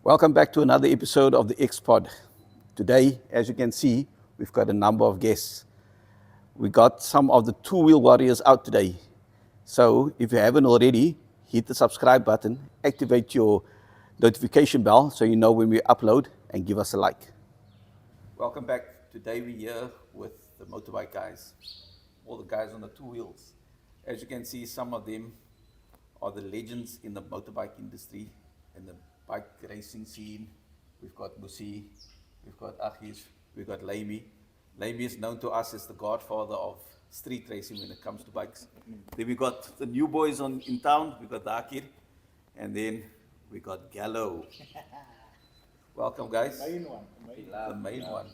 Welcome back to another episode of the X-Pod. Today, as you can see, we've got a number of guests. We got some of the two-wheel warriors out today. So if you haven't already, hit the subscribe button, activate your notification bell so you know when we upload, and give us a like. Welcome back. Today we're here with the motorbike guys, all the guys on the two wheels. As you can see, some of them are the legends in the motorbike industry and the bike racing scene. We've got Musi, we've got Achis, we've got Lamey. Lamey is known to us as the godfather of street racing when it comes to bikes. Then we got the new boys in town, we got Dakir, and then we got Gallo. Welcome guys. The main one.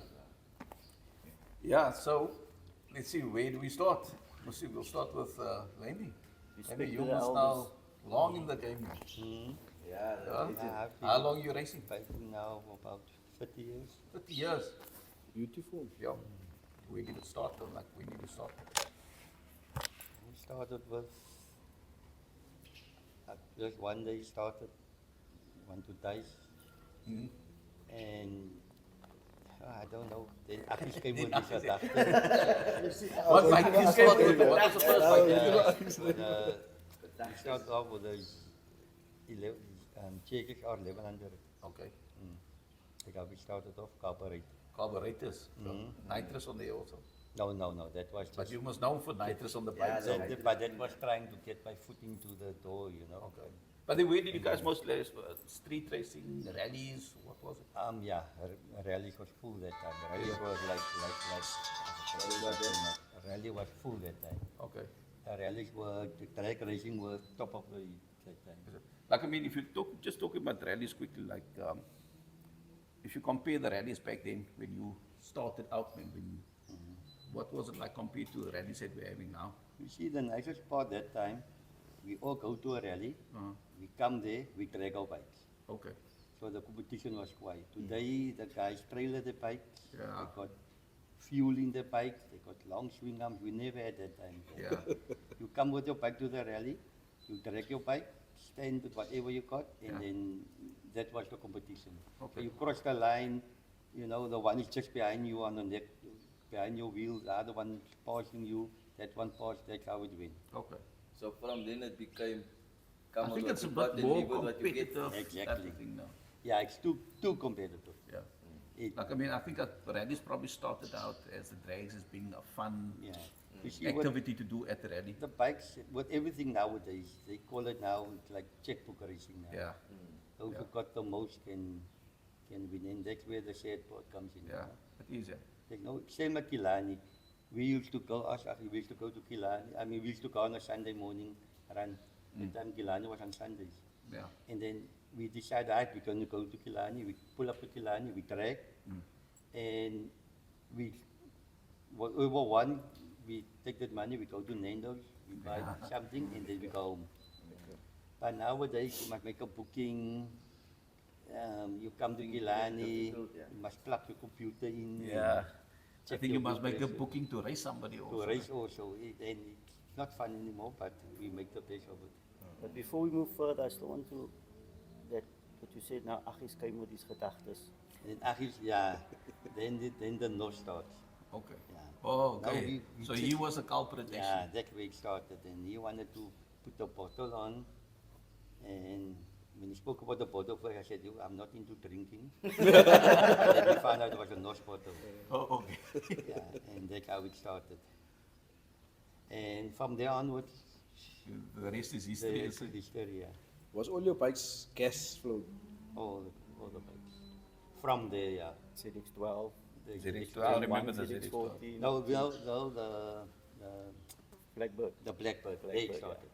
Yeah, so let's see, where do we start? Musi, we'll start with Lamey. Lamey, you must now long in the game. Yeah, How long you racing? biking now for about 30 years. 30 years. Beautiful. Yeah. We need to start though, like we need to start. We started with, just one day started, went to dice, and I don't know, then Akis came with this adapter. What bike you started with? What was the first bike? We started off with a 11, Checkers R1100. Okay. Like we started off carburetor. Carburetors. Nitrous on there also. No, that was But just, you must know for nitrous on the bike. So. but that was trying to get my foot into the door, you know. Okay. But then where did you guys mostly race? Street racing, rallies, what was it? Yeah, rally was full that time. Rally was rally was full that time. Okay. Rallies were, the track racing was top of the that time. Like I mean, if you just talking about rallies quickly, like if you compare the rallies back then when you started out, what was it like compared to the rallies that we're having now? You see, the nicest part that time, we all go to a rally, we come there, we drag our bikes. Okay. So the competition was quiet. Today, the guys trailer the bikes, Yeah. they got fuel in the bikes, they got long swing arms, we never had that time. Yeah. You come with your bike to the rally, you drag your bike, stand with whatever you got, and Yeah. then that was the competition. Okay. So you cross the line, you know, the one is just behind you on the neck, behind your wheel, the other one is passing you, that one passed, that's how it went. Okay. So from then it became, I think it's a bit more competitive Exactly. type of thing now. Yeah, it's too competitive. Yeah. It, Like I mean, I think that rallies probably started out as the drags as being a fun yeah. You see, what activity to do at the rally. the bikes, with everything nowadays, they call it now, it's like checkbook racing now. Yeah. Who got the most can win, and that's where the sad part comes in. Yeah. It is, yeah. Like, no, same at Kilani. We used to go, we used to go to Kilani. I mean, we used to go on a Sunday morning run. The time Kilani was on Sundays. Yeah. And then we decided, right, we're going to go to Kilani. We pull up to Kilani, we drag, and we, over one, we take that money, we go to Nando's, we buy something, and then we go home. But nowadays, you must make a booking. You come to Kilani, you must plug your computer in. Yeah. I check think your you must make a progress, booking to race somebody also. to race also. And it's not fun anymore, but we make the best of it. But before we move further, I still want to, that what you said now, Achis came with his gedagtes. And Achilles, yeah, then the no starts. Okay. Yeah. Oh, Now okay. we So check- he was a culprit Yeah, actually. that's where it started. And he wanted to put the bottle on. And when he spoke about the bottle first, I said, I'm not into drinking. And then we found out it was a NOS bottle. Oh, okay. Yeah, and that's how it started. And from there onwards, The rest is the history. rest is history, yeah. Was all your bikes gas flow? All the bikes. From there, yeah. ZX12, The ZX12, I remember the ZX12. ZX14, No, the Blackbird. the Blackbird. There Blackbird, it started.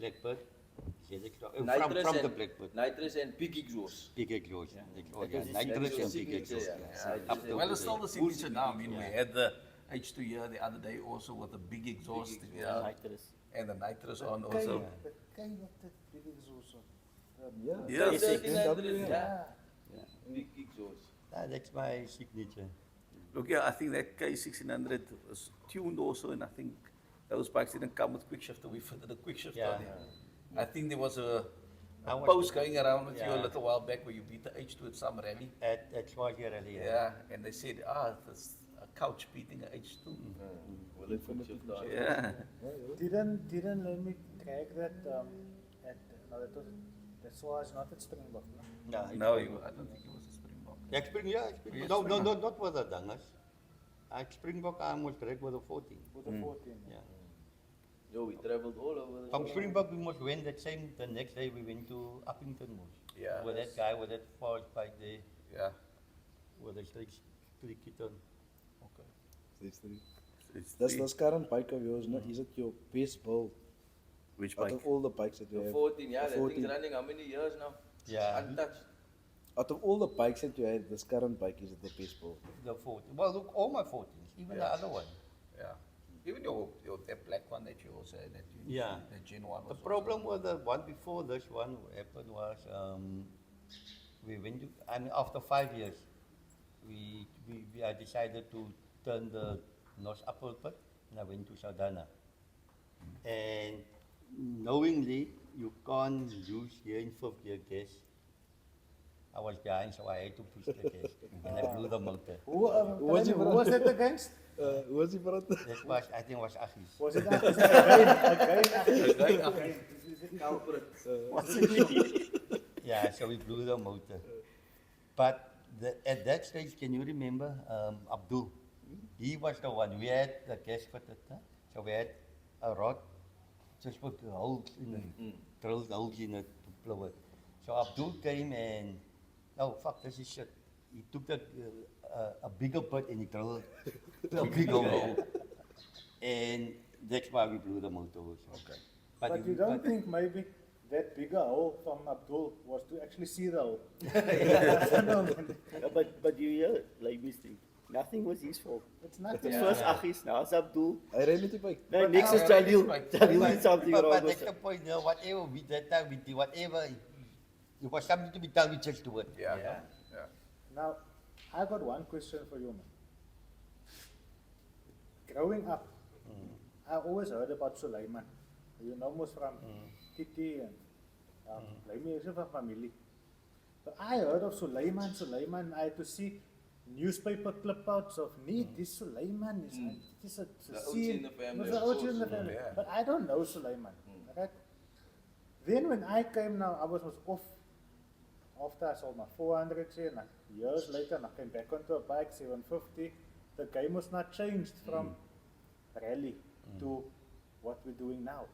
Blackbird, ZX12. Nitrous From and, the Blackbird. Nitrous and big exhaust. Big exhaust. Yeah. Because it's Nitrous your and big signature, exhaust. yeah. Yeah. Up to Well, it's still today. the signature now. I mean, we had the H2 here the other day also with the big exhaust. Yeah. Nitrous. And the nitrous on also. The kind of that big exhaust. Yeah. The 1300, Yeah. yeah. Big exhaust. That's my signature. Look, yeah, I think that K1600 was tuned also, and I think those bikes didn't come with quick shifter. We fitted a quick shifter Yeah. on there. I think there was a I was post going around with you a Yeah. little while back where you beat the H2 at some rally. at Swazi Rally. Yeah, and they said, this a couch beating a H2. Will it put you down? Yeah. Didn't let me track that at no, that was not at Springbok. No? No, I don't think it was a Springbok. Yeah, Springbok. Yes, No, Springbok. not with the Dangas. At Springbok, I almost correct with the 14. With the 14. Yeah. Yo, we traveled all over the From world. Springbok, we must win the next day we went to Uppington most. Yeah. With that guy with that false fight there, Yeah. with the streak it on. Okay. Stage 3. It's This current bike of yours, no, is it your best build which out bike? of all the bikes that you The have? 14, yeah, The that 14. thing's running how many years now? Yeah. Untouched. Out of all the bikes that you had, this current bike is it the best build? The 14. Well, look, all my 14s, even the Yeah. other one. Yeah. Even your that black one that you also had, that you Yeah. that Gen 1 The was problem with the one before this one happened was we went to, I mean, after 5 years, I decided to turn the North Upper Pit and I went to Saldana. And knowingly, you can't use here in 5th gear gas. I was behind, so I had to push the gas and I blew the motor. Who was he, who bro? was that against? Who was he for that? That was, I think, was Achis. Was it again? Yeah, so we blew the motor. But at that stage, can you remember Abdul? He was the one. We had the gas fitted, huh? So we had a rod, just put the holes in it, drilled holes in it to blow it. So Abdul came and, oh fuck, this is shit. He took a bigger bit and he drilled a bigger hole. And that's why we blew the motor also. Okay. But you don't think maybe that bigger hole from Abdul was to actually see the hole? But you hear Lamey's thing. Nothing was his fault. It's not. It's first Achis, now it's Abdul. I ran with the bike. No, next is Jalil. Jalil did something wrong. But that's the point, you know, whatever we that time we did, whatever, it was something to be done, we just do it. Yeah. Now, I got one question for you, man. Growing up, I always heard about Sulaiman. You know, most from Titi and Lamey is a family. But I heard of Sulaiman. I had to see newspaper clip outs of this Sulaiman is a The OG scene. in the family, Was the of OG in the course. family. Yeah. But I don't know Sulaiman. Right? Then when I came now, I was off. After I sold my 400 here, and years later, I came back onto a bike, 750. The game was not changed from rally to what we're doing now.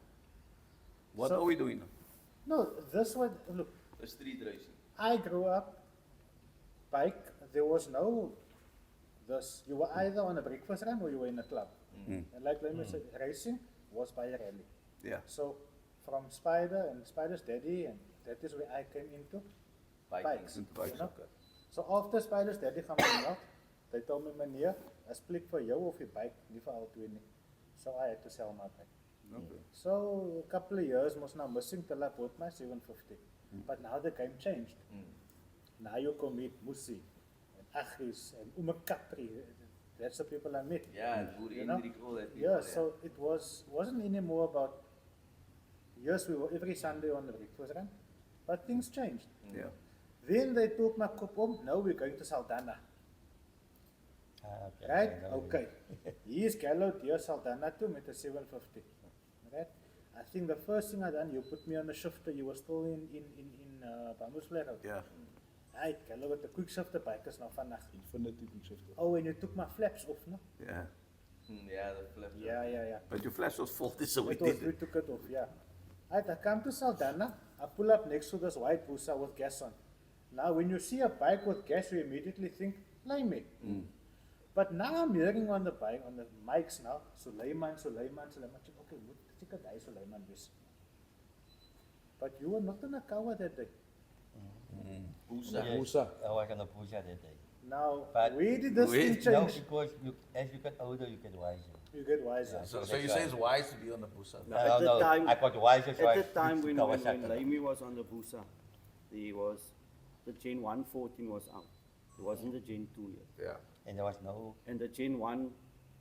What So- are we doing now? No, this was, look, The street racing. I grew up, bike, there was no this. You were either on a breakfast run or you were in a club. And like Lamey said, racing was by a rally. Yeah. So from Spider and Spider's daddy, and that is where I came into bikes. Into bikes, you know? okay. So after Spider's daddy coming out, they told me, meneer, as plek vir jou of die bike, nie vir altyd nie. So I had to sell my bike. Okay. So a couple of years was now missing till I bought my 750. But now the game changed. Now you can meet Musi and Achis and Capri. That's the people I met. Yeah, Boer You know? Hendrik, all that people. Yeah, so it wasn't anymore about, yes, we were every Sunday on the breakfast run, but things changed. Yeah. Then they took my cup home, now we're going to Saldana. Okay, Right? I know. Okay. Here's callout, here's Saldana too, with a 750. Right? I think the first thing I done, you put me on the shifter, you were still in Bamusvlek. Yeah. Right, callout with the quick shifter bike is now vannacht. Infinity quick shifter. Oh, and you took my flaps off, no? Yeah. Yeah, the flip. Yeah. But your flash was faulty, so we It was, did we it. took it off, yeah. Right, I come to Saldana, I pull up next to this white Busa with gas on. Now, when you see a bike with gas, you immediately think, Lamey. But now I'm hearing on the bike, on the mics now, Sulaiman. Okay, what did you guy Sulaiman is? But you were not on a cover that day. Busa. Yes, Busa. I was on a Busa that day. Now, But where did this thing No, change? because as you get older, you get wiser. You get wiser. Yeah. So That's you say it's wise to be on the busa? No, at the no, time- I got wiser, so I At the time switched when to Kawasaki. Lamey was on the Busa, the Gen 114 was out. It wasn't the Gen 2 yet. Yeah. And there was no, And the Gen 1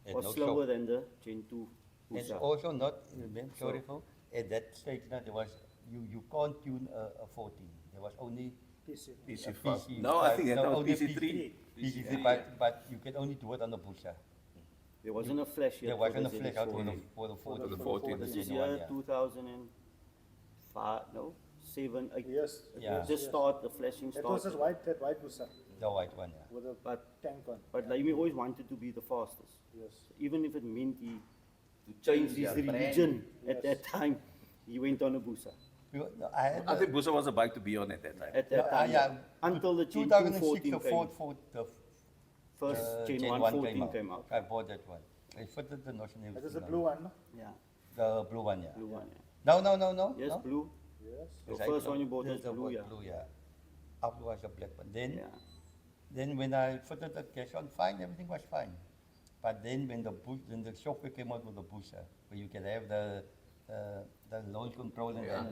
Had was no slower shock. than the Gen 2 it's Busa. also not, remember, sorry for, at that stage, no, there was you can't tune a 14. There was only PC. PC. No, I think that was only PC3. PC3, but you can only do it on the Busa. There wasn't a flash yet. There for wasn't a the flash out ZX40. for the 14. the 14. the This is Gen 1, year yeah. 2005, no? 7, 8. Yes. Yeah. yes, Just yes. start, the flashing That was started. that white Busa The white one, yeah. with a But- tank on. But Lamey always wanted to be the fastest. Yes. Even if it meant he To changed change his their brand. religion at Yes. that time, he went on a Busa. No, I had I think Busa was a bike to be on at that time. At that time, yeah. until the Gen 2006, 214 the came. Ford, the First Gen Gen 114 came out. I bought that one. I fitted the national. That is the blue one, no? Yeah, The blue one, yeah. blue one. Yeah. No. Yes, no? blue. Yes. The Yes, I first know. one you bought Yes, was the blue, yeah. Blue, yeah. After was a black one. Yeah. Then when I fitted the cash on, fine, everything was fine. But then when the software came out with the Busa, where you can have the launch control and that.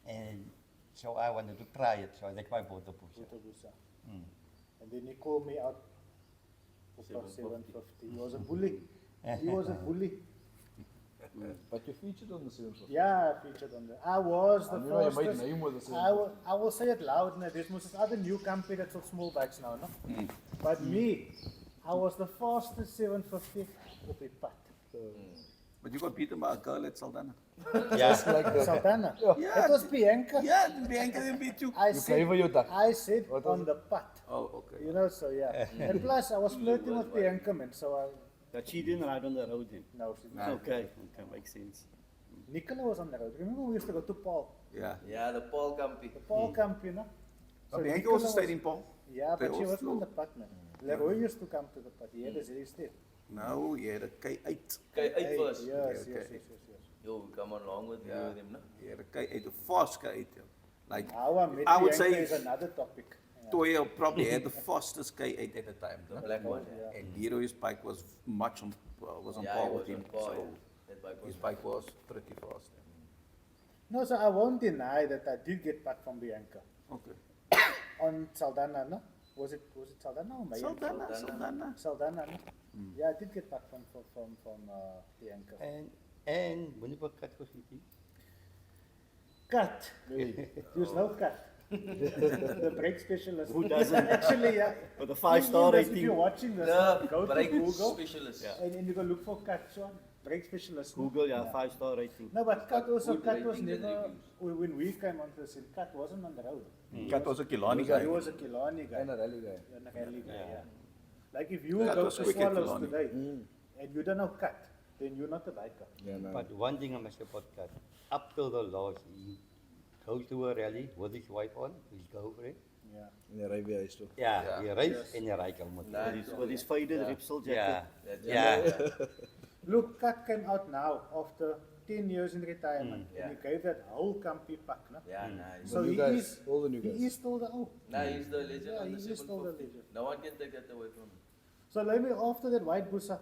And so I wanted to try it, so that's why I bought the Busa. With the Busa. Mm. And then he called me out for 750. He was a bully. He was a bully. But you featured on the 750. Yeah, I featured on that. I was the I remember you made fastest. a name with the I will say it loud now. There's most other new company that's on small bikes now, no? But me, I was the fastest 750 of a putt. But you got beaten by a girl at Saldana. Yeah. Saldana. Yeah. That was Bianca. Yeah, Bianca didn't beat you. I gave her your duck. I said What was on the putt. Oh, okay. You know, so yeah. And plus, I was flirting with Bianca, man. So I, That she didn't ride on the road then. no, she didn't. Okay, okay, makes sense. Nicola was on the road. Remember we used to go to Paul? Yeah. Yeah, the Paul Campy. The Paul camp, you know? But Bianca Nicola also stayed in Paul. Yeah, They but she all wasn't on flew. the putt, man. Leroy used to come to the putt. He had a zero step. No, he had a K8. Okay, 8 Hey, first. Yes, Okay, yes, okay. yes, yes, yes. Yo, we come along with you with him, no? He had a K8, a fast K8. Yeah. Like, How I met I would Bianca say is another topic. Yeah. Toya probably had the fastest K8 at the time. The no? black one. Yeah. And Leroy's bike was much on, was on Yeah, par he with was him. on par, So yeah. That bike was his bike was pretty fast. No, so I won't deny that I did get putt from Bianca. Okay. On Saldana, no? Was it Saldana or Mayan? Saldana. Saldana, no? Yeah, I did get putt from Bianca. And when you cut was with Cut. There's no cut. The brake specialist. Who doesn't? Actually, yeah. With a 5-star If rating. you're watching this, the go to brake Google specialist. and you go look for cut. So brake specialist. no? Google, yeah, 5-star rating. No, but cut also, Good cut was rating and never, reviews. when we came onto the scene, cut wasn't on the road. Kat was a Kilani He guy. was a Kilani guy. And a rally guy. And a rally guy, yeah. Like if you Cut go was to quick at Swallows Killarney. today and you don't know cut, then you're not a biker. Yeah, no. But one thing I must say about Kat, up till the last, he goes to a rally with his wife on, his girlfriend. Yeah. In the Arabia is too. Yeah, Yeah. he rides and he rides helmet. Nice. With his faded Yeah. Repsol Yeah, jacket. yeah. Look, cut came out now after 10 years in retirement. Yeah. And he gave that whole campy pack, no? Yeah, nice. So new he guys, is, all the new guys. he is still the old. Nah, he's the legend Yeah, on the he is still the 750. legend. No one can take that away from him. So let me, after that white Busa,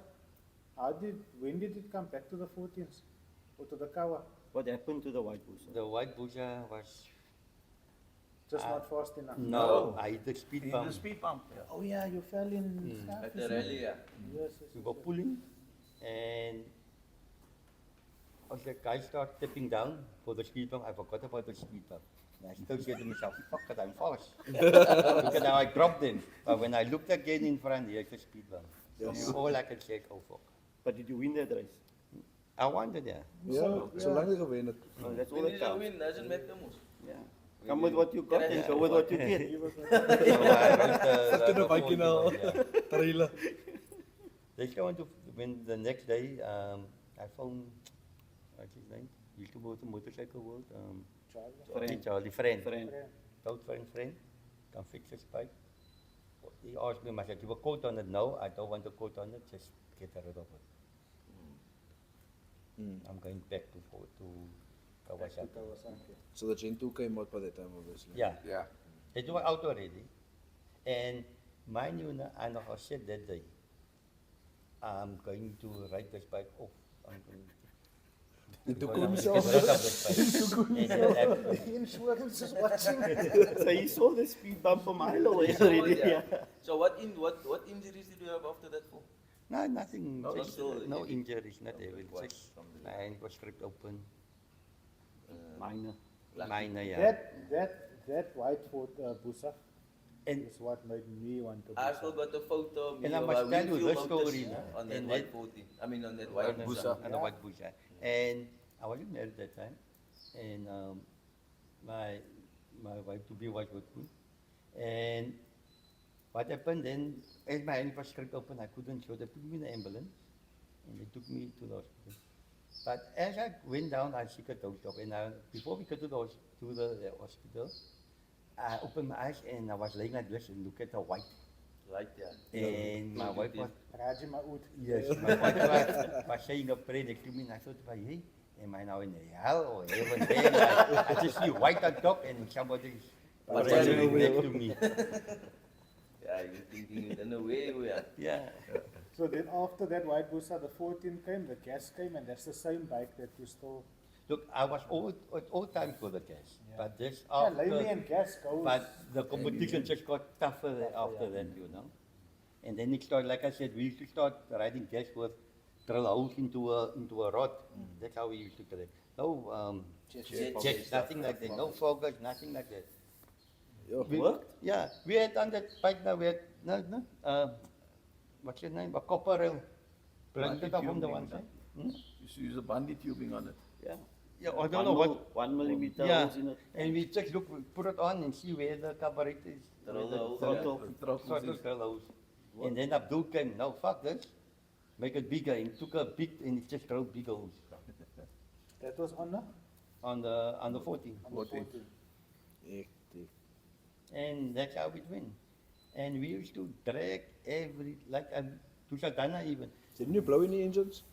when did it come back to the 14s? Or to the Kawa? What happened to the white Busa? The white Busa was, Just not fast enough. no, I hit the speed In bump. the speed bump. Yeah. Oh yeah, you fell in stuff, At the isn't it? rally, yeah. Yes, yes, We yes, were yes. pulling and as the guy started tipping down for the speed bump, I forgot about the speed bump. And I still said to myself, fuck it, I'm fast. Because now I dropped in. But when I looked again in front, here's the speed bump. So all I could say is, oh fuck. But did you win that race? I wanted, yeah. Ja, solank jy gewen het. Oh, that's all When that you counts. win, doesn't matter most. Yeah. Come with what you got and go with what you get. He was So I wrote Toen 'n bietjie nou yeah. trailer. They went to, when the next day, I found, what's his name? He used to go to motorcycle world. Charlie, friend. Old friend, can fix his bike. He asked me, I said, you have a quote on it? No, I don't want a quote on it, just get rid of it. I'm going back to Kawasaki. So the Gen 2 came out by that time, obviously. Yeah, Yeah. it was out already. And mind you, I know I said that day, I'm going to ride this bike off. I'm going to Die because toekoms I'm self. gonna get rid of this bike. And then The insurance is watching. So he saw the speed bump a mile away already. Yeah. Yeah. So what injuries did you have after that for? no, nothing, No, just, not no heavy. injuries, not heavy. What? Just, and it was stripped open. Minor. Minor, yeah. That white photo, Busa, And is what made me want to. I still got a photo of me And I of must our tell you Winfield this motors story, no? on that And white that- 14. I mean on that white Busa. And the white bush, yeah. And I wasn't married that time, and my wife to be was with me. And what happened then? As my hand was scraped open, I couldn't show. They put me in the ambulance, and they took me to the hospital. But as I went down, I took a dose of, and before we got to the hospital, I opened my eyes and I was laying like this and look at the white. Right, yeah. And my wife was Raji Maud. Yes, my wife was saying a prayer next to me, and I thought, hey, am I now in hell or heaven? Then I just see white on top and somebody But praying yeah, next to me. Yeah, you're thinking you don't know where we are. Yeah. So then after that white Busa, the 14 came, the gas came, and that's the same bike that you stole. Look, I was all time for the gas, Yeah. but this Yeah, after, Lamey and gas goes. but the competition just got tougher after that, you know. And then it started, like I said, we used to start riding gas with drill holes into a rod. That's how we used to collect. No jets, nothing like that. No focus, nothing like that. Yo, Worked? Yeah, we had on that bike now, we had, what's your name? A copper rail. Planted up on the one side. You should use a bandy tubing on it. Yeah. Yeah, I don't know what. 1 millimeter Yeah, holes in it. and we just look, we put it on and see where the carburetor is. The where roll throttle. throttle goes. And then Abdul came, no, fuck this, make it bigger. And took a big, and it just drove big holes That was on the on the 14. 14. hectic. And that's how it went. And we used to drag to Saldana even. Didn't you blow any engines?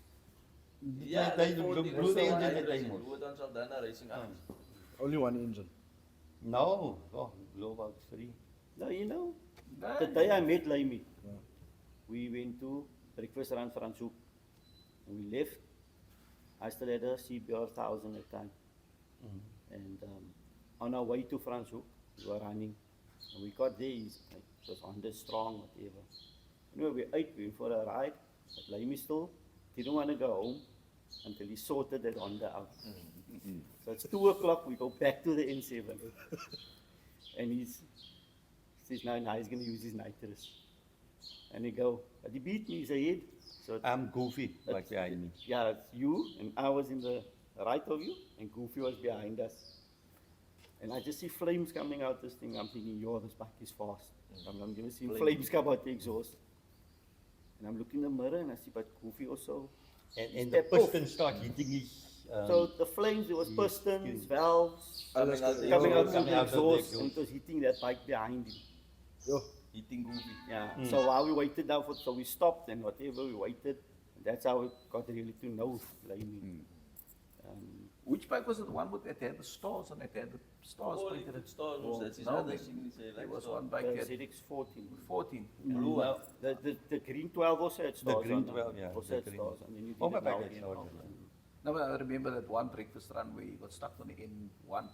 Yeah, they the blew 14 the was the one engine I at the racing. most. We were on Saldana racing arms. Only one engine. No, blow about 3. No, you know, the day I met Lamey, we went to breakfast around Franschhoek and we left. I still had a CBR 1000 at the time. And on our way to Franschhoek, we were running. And we got there, it was under strong, whatever. Anyway, we ate, we went for a ride, but Lamey still didn't want to go home until he sorted that Honda out. So it's 2 o'clock, we go back to the N7. And he says, now he's going to use his nitrous. And he go, but he beat me, he's ahead. So I'm goofy, like behind me. yeah, it's you, and I was in the right of you, and Goofy was behind us. And I just see flames coming out this thing. I'm thinking, yo, this bike is fast. I'm going to see flames come out the exhaust. And I'm looking in the mirror and I see, but Goofy also. And the Step off. piston start hitting his. So the flames, there was pistons, valves, Coming out the coming out exhaust, through the Coming out of the exhaust, and it was hitting that bike behind him. Yo, hitting Goofy. Yeah. So while we waited now so we stopped and whatever we waited, and that's how we got really to know Lamey. Which bike was it? The one with that had the stars on it, had the stars Oh, painted. it's stars, Oh, that's his no, other man. signature. There Like was star. one bike The had ZX14. 14. Blue one. The green 12 also had stars. green on them. 12, yeah, Also the had green. stars. And then you Oh, did my it bike now had again. stars. No, but I remember that one breakfast run where he got stuck on the N1,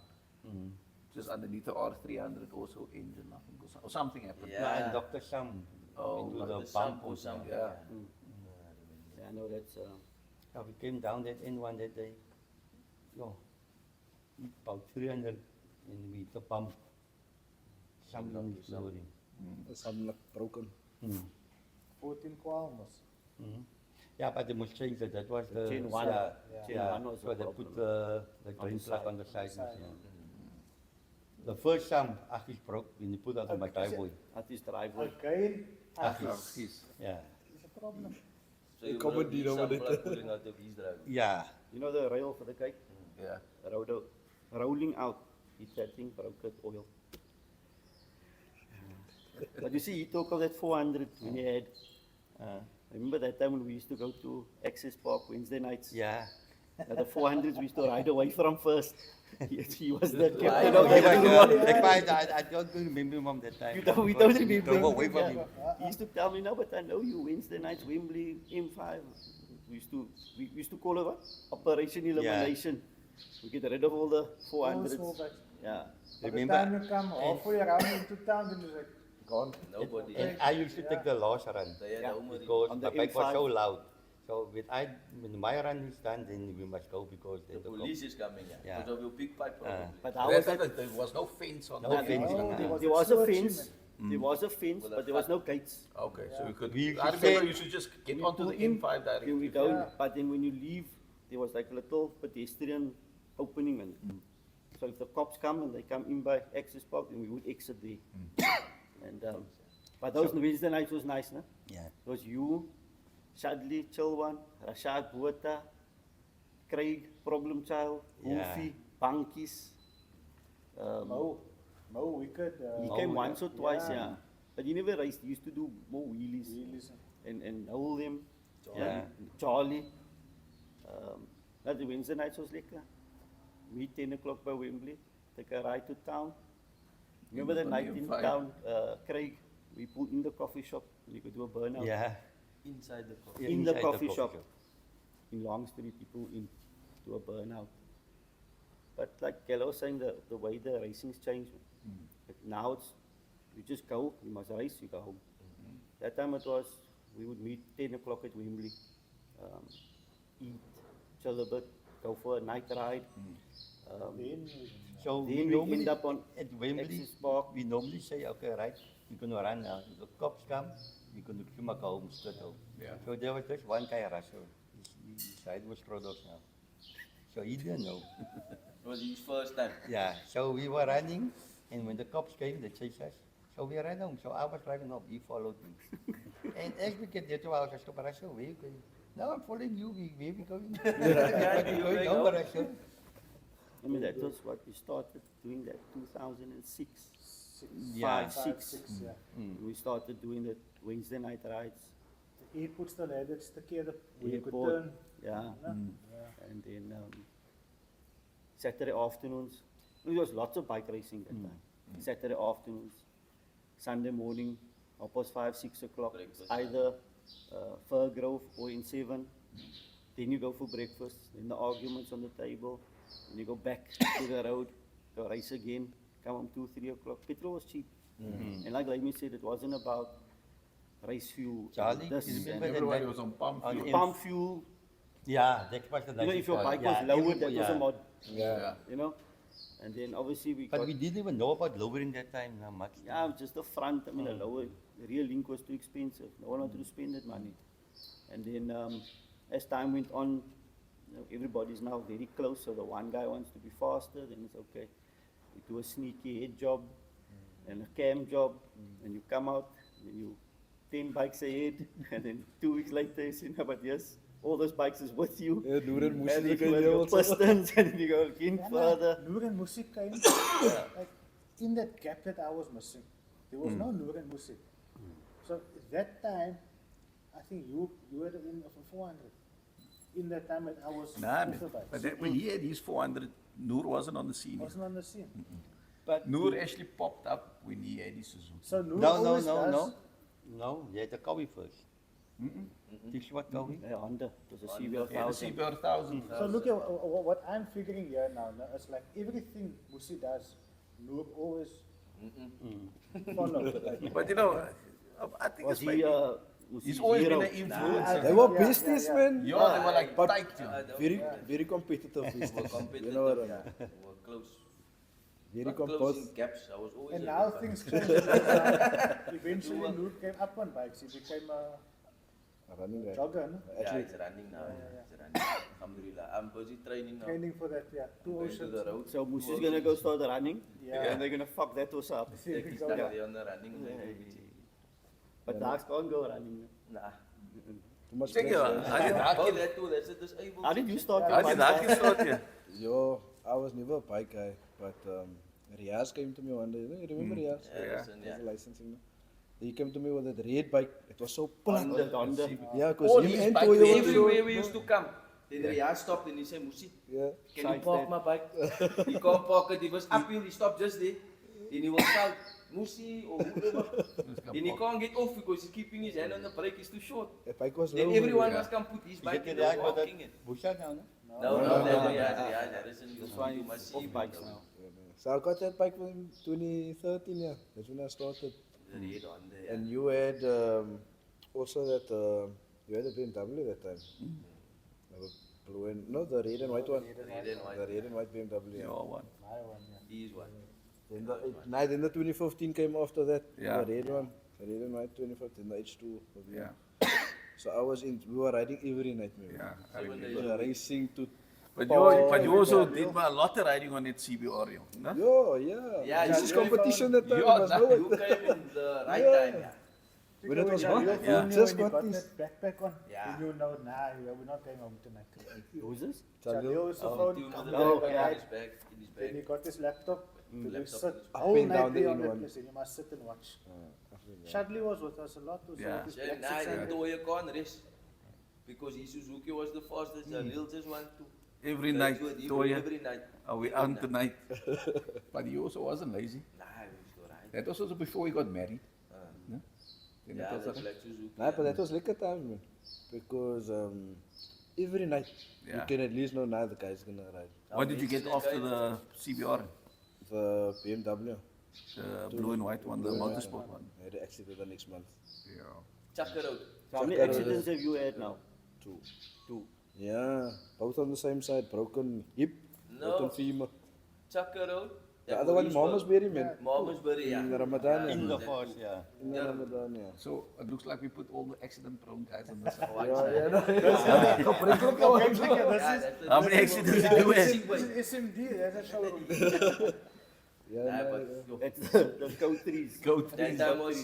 just underneath the R300 also engine, I think, or something happened. Yeah. And Dr. Sam Oh, into Like the the sump bump or or something. Yeah. Yeah, I know that's. Yeah, we came down that N1 that day. Yo, about 300 and we hit the pump. Something is loading. some like broken. 14 Qualmos. Yeah, but they must change that. That was the Chain one. Yeah, Chain yeah. one was so a they problem. put the drain the plug side. on the side. Side. Yeah. The first time, Achis broke when he put out on my driveway. At his driveway. Again, Achis. Yeah. it's a problem. So you Common would have been some denominator. blood pulling out of his drive. Yeah. You know the rail for the kite? Yeah. Rolling out. Hit that thing, broke it, oil. But you see, you talk of that 400 when you had. Remember that time when we used to go to Access Park Wednesday nights? Yeah. Now the 400s we used to ride away from first. He was the I captain know, of he that was, group. that's why I don't remember him that time. We don't He remember. drove away from Yeah. him. He used to tell me, no, but I know you Wednesday nights, Wembley, M5. We used to call it what? Operation Elimination. We get rid of all the 400s. Also, Yeah. by the Remember- time you come halfway around into town, then it's like, Gone. Nobody. And I used to take the last run They had Yeah. Omari. because On the the bike was M5. so loud. So when my run is done, then we must go because The then the police is coming, yeah. Yeah. Because of your big pipe probably. But how was that? There was no fence on No the fence. No, Ah. there was There a was a sewer fence. chimney. There was a fence, With a but there was flat- no gates. Okay, so we could. We I should remember say- you should just get We onto pull the in, N5 directly. Then we go, Yeah. but then when you leave, there was like a little pedestrian opening, and so if the cops come and they come in by access park, then we would exit there. And but those Wednesday nights was nice, no? Yeah. It was you, Shadley, Chilwan, Rashad Buata, Craig, Problem Child, Yeah. Wolfie, Bankies. Mo Wicked. He Mo, came yeah. once or twice, Yeah. yeah. But he never raced. He used to do more wheelies Wheelies. and hold them. Yeah. Charlie. That the Wednesday nights was lekker. Meet 10 o'clock by Wembley. Take a ride to town. Remember that On night the in M5? town, Craig? We pulled in the coffee shop. You could do a burnout. Yeah. Inside the car. In the Inside coffee shop. In Long Street, people in do a burnout. But like Kello was saying, the way the racing's changed. Like now it's, you just go, you must race, you go home. That time it was, we would meet 10 o'clock at Wembley, eat, chill a bit, go for a night ride. Then So we Then we normally end up on at Wembley. Access Park. We normally say, okay, right, we're going to run now. If the cops come, we're going to come home, straight home. Yeah. So there was just one guy Russell. His side was Rodos now. So he didn't know. It was his first time. Yeah, so we were running, and when the cops came, they chased us. So we ran home. So I was driving home. He followed me. And as we get there to our house, I said, Russell, where you going? No, I'm following you. Where we going? you Going going home, home? Russell. I mean, that was what we started doing that 2006. Yeah. Five, six. Yeah. We started doing the Wednesday night rides. The airport's the ladders, the key, where you could Airport, turn. yeah. No? Yeah. And then Saturday afternoons. There was lots of bike racing that time. Saturday afternoons, Sunday morning, 5, 6 o'clock. Breakfast. Either Fir Grove or in 7. Then you go for breakfast. Then the arguments on the table. Then you go back to the road, go race again. Come home 2, 3 o'clock. Petrol was cheap. And like Lamey said, it wasn't about race fuel. Charlie, this you and remember that Everybody night was on pump on fuel. M- pump fuel. Yeah, that was the You know, nicest if your part. bike Yeah, was lowered, that was yeah. a mod. Yeah. You know? And then obviously we But got, we didn't even know about lowering that time now much. yeah, just the front, I mean, the lower, the rear link was too expensive. No one wanted to spend that money. And then as time went on, you know, everybody's now very close, so the one guy wants to be faster, then it's okay. You do a sneaky head job and a cam job, and you come out, and you 10 bikes ahead, and then 2 weeks later you say, no, but yes, all those bikes is with you. Yeah, Noor and Moesie And then can you have do your also. pistons, and then you go again Yeah, further. Noor and Musi came, like, in that gap that I was missing. There was no Noor and Musi. So at that time, I think you were in of 400. In that time that I was Nah, with the bikes. but that, when he had his 400, Noor wasn't on the scene. I wasn't on the scene. But Noor actually popped up when he had his Suzuki. So Noor no, always no, does. no. No, you had the Cowie first. This is what Cowie? Yeah, Honda, it was a CBR He had a 1000. CBR 1000. So look at what I'm figuring here now. It's like everything Musi does, Noor always follow. But you know, I think Was it's he, maybe, was he's he always hero? been an influencer. They were Yeah, businessmen. Yeah, they were like But- tight, you know. Very competitive We were business. competitive. You know what I mean? We were close. Very Not close in composed. gaps. I was always And a now bit things changed. Eventually Noor came up on bikes. He became a Running right. jogger, no? Yeah, Actually, it's running now. It's running. Alhamdulillah. I'm busy training now. Training for that, yeah. Two Going to oceans. the road. So Musi's gonna go start running, Yeah. and they're gonna fuck that horse up. There Take we his go. time Yeah. there on the running. But dogs can't go running. Nah. too much Check it pressure. out. How did Oh, Haki- that too. That's a disabled. How did you start how your did bike? Haki start here? Yo, I was never a bike guy, but Riaz came to me one day. You remember Riaz? Yeah, listen, He yeah. has a licensing. No? He came to me with that red bike. It was so plat. Honda. Yeah, All because him his and bike Toyo. Everywhere we used to come, then Riyadh stopped and he said, Musi, Yeah. can you park my bike? He can't park it. He was uphill. He stopped just there. Then he was shout, Musi or whoever. Then he can't get off because he's keeping his hand on the brake. It's too short. The bike was Then low. everyone Yeah. must come put his Is bike it in the the guy with parking that it. Busha now, no? No, Riyadh. That's why You it's must see off him. bikes now. So I got that bike in 2013, yeah. That's when I started. The red on there. And you had also that You had a BMW that time. The blue and no, the red and white one. Red and white. The red and white BMW. Your one. My one, yeah. He is one. Then the 2015 came after that. Yeah. The red one. The red and white 2015. The H2. Yeah. So we were riding every night, man. Yeah. I 7 remember. days. We were racing to. But Oh, you also did a lot of riding on that CB Oreo, no? Yo, yeah. Yeah, This you is came competition that time. You It was are- no- You came in the right Yeah. time, yeah. When it was Yeah, hot. you Yeah. knew Just when you got got this. that backpack on. Yeah. You know, nah, we're not going home tonight. Who's this? Jalil is the Oh, phone. tune come the back Oh, at in night. his bag, in his Then he bag. got his laptop. To laptop sit in his Up whole and night down the there on that N1. place and you must sit and watch. Yeah. Shadley was with us a lot. Was Yeah. with his Say, black nah, 600. you know you can't race. Because his Suzuki was the fastest, Jalil just want to. Every race night, with him Toya. Every night. Are we Every on night. tonight? But you also wasn't lazy. Nah, we used to ride. That was also before we got married. No? Then Yeah, it was that's a- like Suzuki. Nah, but that was like a time, man. Because every night you Yeah. can at least know now the guy's gonna ride. What did you get after the CBR? The BMW. The blue and white one, the motorsport one. I had an accident the next month. Yeah. Chuck it out. So how many Chakra accidents have you had now? Two. Two. Yeah, both on the same side. Broken hip, No. broken femur. Chuck it out. The other one, Mamasberry, man. Mamasberry, yeah. In Ramadan, In yeah. the force, yeah. In the Ramadan, yeah. So it looks like we put all the accident-prone guys on the side. One Yeah, side. yeah, no, yeah. Yeah, that's How many accidents did you have? This is SMD, that's a showroom. Yeah, Nah, no, but yeah. That's the code threes. Go that time was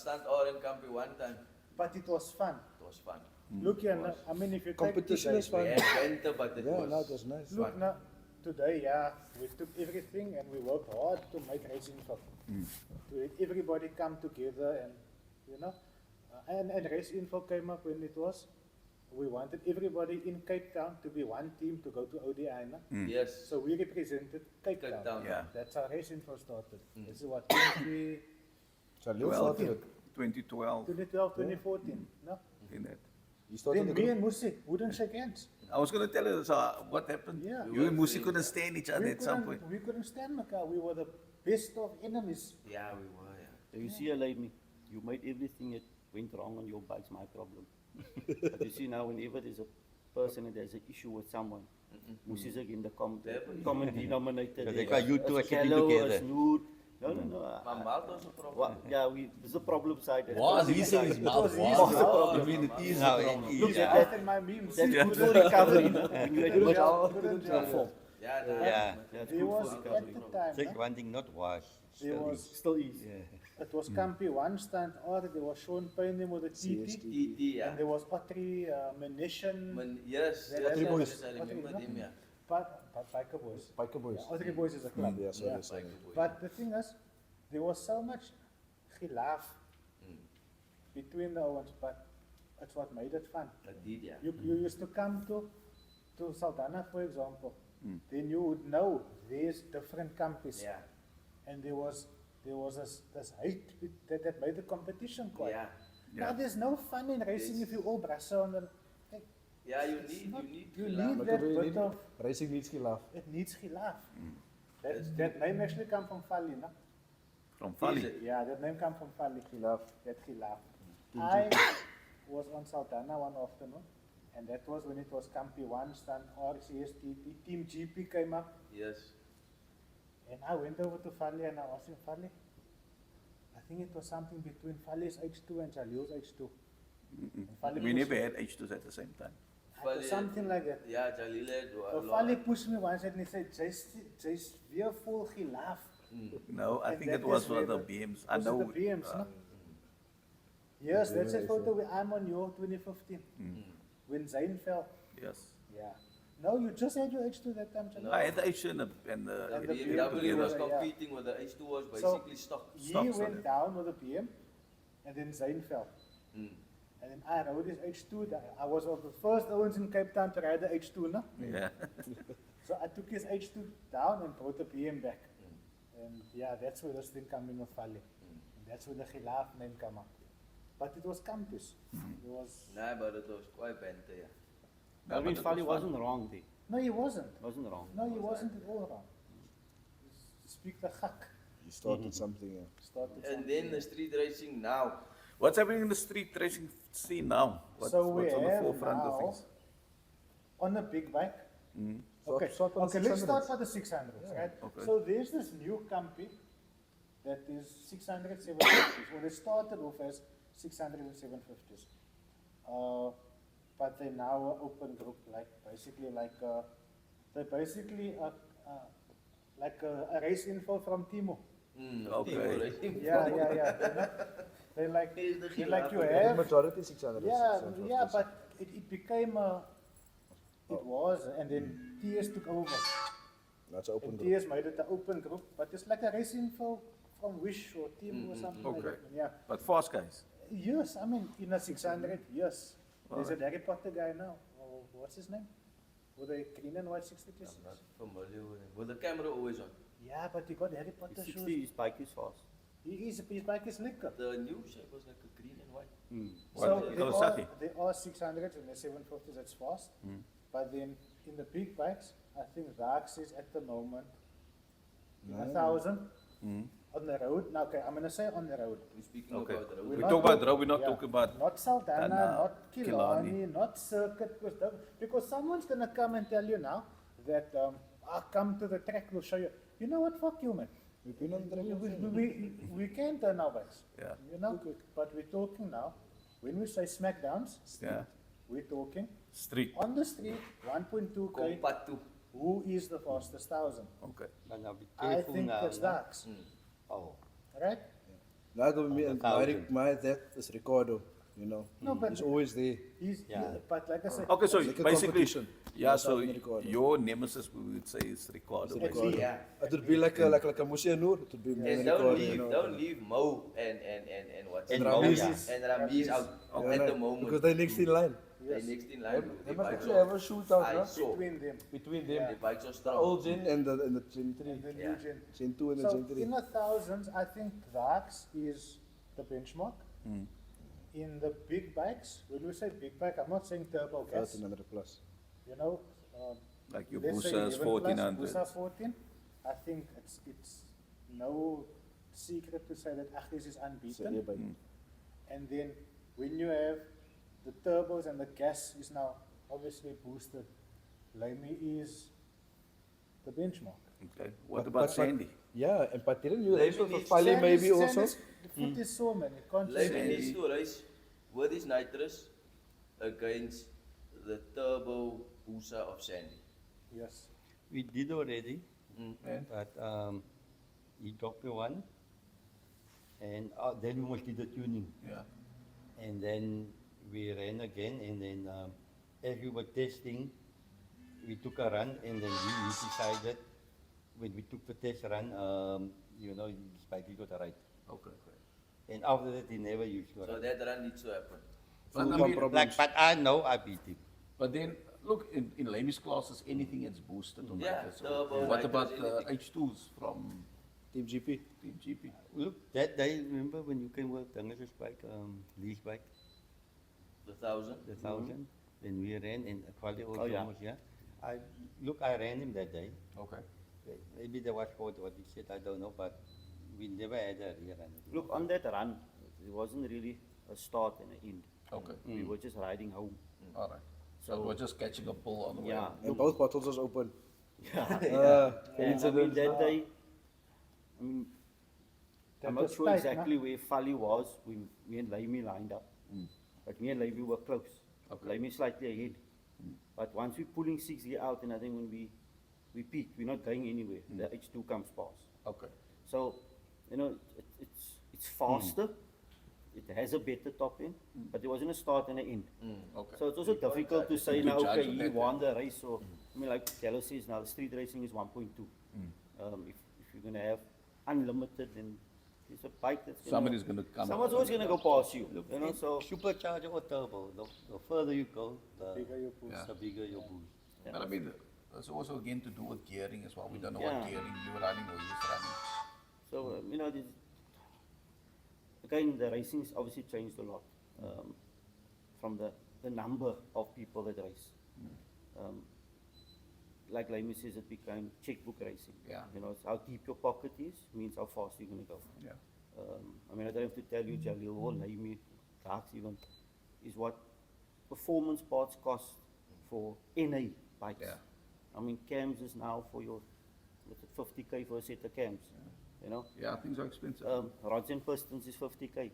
stand or in Campi one time. But it was fun. It was fun. Look here, now, I mean, if you take Competition today, is fun. We had winter, but it Yeah, no, was. it was nice. Look now, today, yeah, we took everything and we worked hard to make racing fun. To let everybody come together and, you know, and Race Info came up when it was. We wanted everybody in Cape Town to be one team to go to ODI. No? Yes. So we represented Cape Cape Town. Town. Yeah. That's how Race Info started. This is what, Jalil 12, started it. 2012, 2012, 2014. No? in that. He started Then the me group. and Musi wouldn't shake hands. I was going to tell you what happened. Yeah. You and Musi couldn't stand each other at some point. We couldn't stand Macau. We were the best of enemies. Yeah, we were, yeah. So you see, Lamey, you made everything that went wrong on your bike's my problem. But you see now, whenever there's a person that has an issue with someone, Moes is again the common denominator. They got you two A are sitting Callow, a together. Snood. No. My mouth was a problem. Yeah, there's a problem side. there's a Was positive he saying his side. mouth was was? the problem. You mean it is No, the it problem? is. Look Yeah. at that. That's in my memes. That's good for recovery. When you admit Couldn't to perform. Yeah, nah. Yeah. That's There good was for at recovery. the time, Take huh? one thing, not wash. there was Still is. it was Campi one stand or there was Sean Payne with the TT, TT, yeah. and there was Autry Munition. Yes, That- yes, that's- Boys. yes, I remember Autry, them, no? yeah. But Biker Boys. Biker Boys. Yeah, Autry Boys is a club. Yeah, sorry, Yeah. sorry. But the thing is, there was so much khilaf between the ones, but it's what made it fun. I did, yeah. You used to come to Saldana, for example, then you would know there's different campus. Yeah, And there was this hate that made the competition quite. yeah. Now there's no fun in racing if you all brassen on the. Hey, Yeah, you it's need, not- you need you to need laugh. But that we bit need- of, Racing needs khilaf. it needs khilaf. That name actually come from Fali, no? From Is Fali. it? Yeah, that name come from Fali. Khilaf. That khilaf. I was on Saldana one afternoon, and that was when it was Campi 1, stand RCSTT, Team GP came up, Yes. and I went over to Fali and I asked him, Fali, I think it was something between Fali's H2 and Jalil's H2. And Fali We pushed never me. had H2s at the same time. Something like that. Yeah, Jalil had So a Fali lot. pushed me once and he said, Jay's weer vol khilaf. No, I And think that it was is for where the the- BMs. I Was it know. the BMs, no? Yes, that's a photo where I'm on your 2015. When Zayn fell. Yes. Yeah. No, you just had your H2 that time, Jalil. I had the H2 and the And the BMW was together, yeah. competing with the H2 was So- basically stock. He Stop, went sorry. down with a BM, and then Zayn fell. Mm. And then I rode his H2. I was one of the first ones in Cape Town to ride the H2, no? Yeah. So I took his H2 down and brought the BM back. And yeah, that's where this thing came in with Fali. And that's where the khilaf name came up. But it was campus. It was, Nah, but it was quite banter, yeah. Alvin but it Fali was fun. wasn't wrong there. no, he wasn't. Wasn't wrong. No, he wasn't at all wrong. Speak the hak. He started something, yeah. Started And then the street racing now. What's happening in the street racing scene now? So we what's on the have forefront of now things? on a big bike. Okay, start on the okay, let's 600s. start with the 600s, right? okay. So there's this new company that is 600, 750s. Well, they started off as 600 and 750s. But they now are open group, like basically they're basically like a race info from Timo. Okay. Yeah. You know? They like Here's the they like you The have. majority 600. Yeah, but it became it was, and then TS took over. That's an open And group. TS made it an open group, but it's like a race info from Wish or Team or something like Okay. that. Yeah. But fast guys. Yes, I mean, in a 600, yes. There's a Harry Potter guy now. Oh, what's his name? With a green and white 636. I'm not familiar with him. With the camera always on. Yeah, but he got Harry Potter The shoes. 60 his bike is fast. His bike is liquor. The new shape was like a green and white. So What, there Kawasaki? are 600s and the 750s that's fast. But then in the big bikes, I think Rax is at the moment in 1,000 on the road. Now, okay, I'm going to say on the road. We're speaking Okay. about the road. We not talk about talk- road, we're not yeah, talking about not Saldana, Dana, not Killarney. Killarney, not Circuit, because someone's gonna come and tell you now that I'll come to the track, we'll show you. You know what? Fuck you, man. We've been on the track. We can turn our bikes. Yeah. You know, but we're talking now. When we say smackdowns, yeah, we're talking street. on the street, 1.2k. Compact to. Who is the fastest 1,000? Okay. But now be I careful think now. that's no? Dax, Oh. right? Now go me and 1,000. my dad is Ricardo, you know. No, but He's always there. Yeah. but like I said, Okay, so Like a basically, competition. yeah, Yes, so I've been Ricardo. your nemesis, we would say, is Ricardo. It's basically. Ricardo. Yeah. It would be like a Musi and Noor. It would be me And and Ricardo, you know. don't leave Mo and what's And his Ramiz. name? And Ramiz out Yeah, at right. the moment. Because they're next in line. They next in line. They Their must bikes actually are- have a shootout, I no? saw. between them Between them. Their bikes are The strong. old gen and the Gen 3. and the Yeah. new gen. Gen 2 and the So Gen 3. in the thousands, I think Dax is the benchmark. In the big bikes, when we say big bike, I'm not saying turbo gas. 1300 plus. You know, Like your let's say Busa's 11 plus, 1400. Busa 14. I think it's no secret to say that Achis is So, yeah, unbeaten. but And then when you have the turbos and the gas is now obviously boosted, Lamey is the benchmark. Okay. What But- about but- Sandy? yeah, and but didn't you Maybe also needs- Fale Sandy's- maybe also? Sandy's- The foot is sore, man. You can't just Lamey say. needs to race with his nitrous against the turbo Busa of Sandy. Yes. We did already, And but he dropped the one. And then we must do the tuning. yeah. And then we ran again, and then as we were testing, we took a run, and then we decided when we took the test run, you know, his bike got right. Okay. And after that, he never used to So run. that run needs to happen. But, I Full-time mean, problems. Like, but I know I beat him. but then, look, in Lamey's classes, anything gets boosted. on Yeah, that. So turbo, what nitrous, about anything. H2s from Team GP. Team GP? Look, that day, remember when you came with Dangerous bike, Lee's bike, The 1,000. the 1,000, when we ran and quality also Oh, yeah. was, yeah. I ran him that day. Okay. Maybe there was what he said, I don't know, but we never had a rear run. Look, on that run, it wasn't really a start and an end. Okay. We were just riding home. All right. So we're just catching a bull on the way. Yeah. And both bottles was open. Yeah. The And I mean, incident. that day, I mean, That I'm not was sure tight, exactly where Fali was when me and Lamey lined up. But me and Lamey were close. Okay. Lamey slightly ahead. But once we're pulling 6 gear out, and I think when we peak, we're not going anywhere. The H2 comes past. Okay. So, you know, it's faster. It has a better top end, but there wasn't a start and an end. Okay. So it's also difficult to say To now, judge okay, on he that, won the race. Or, I mean, like Gallo says now, the street racing is 1.2. If you're going to have unlimited, then it's a bike that's Somebody's going to come. Someone's always going to go past you. You know, so Supercharger or turbo, the further you go, the Bigger your boost. Yeah. the bigger your boost. But I mean, there's also again to do with gearing as well. We don't know Yeah. what gearing you're running or he's running. So, you know, again, the racing's obviously changed a lot from the number of people that race. Like Lamey says, it became checkbook racing. Yeah. You know, it's how deep your pocket is means how fast you're going to go. Yeah. I mean, I don't have to tell you, Jalil or Lamey, darks even, is what performance parts cost for NA bikes. Yeah. I mean, cams is now for your, what's it, 50K for a set of cams, you know? Yeah, things are expensive. Rods and pistons is 50K.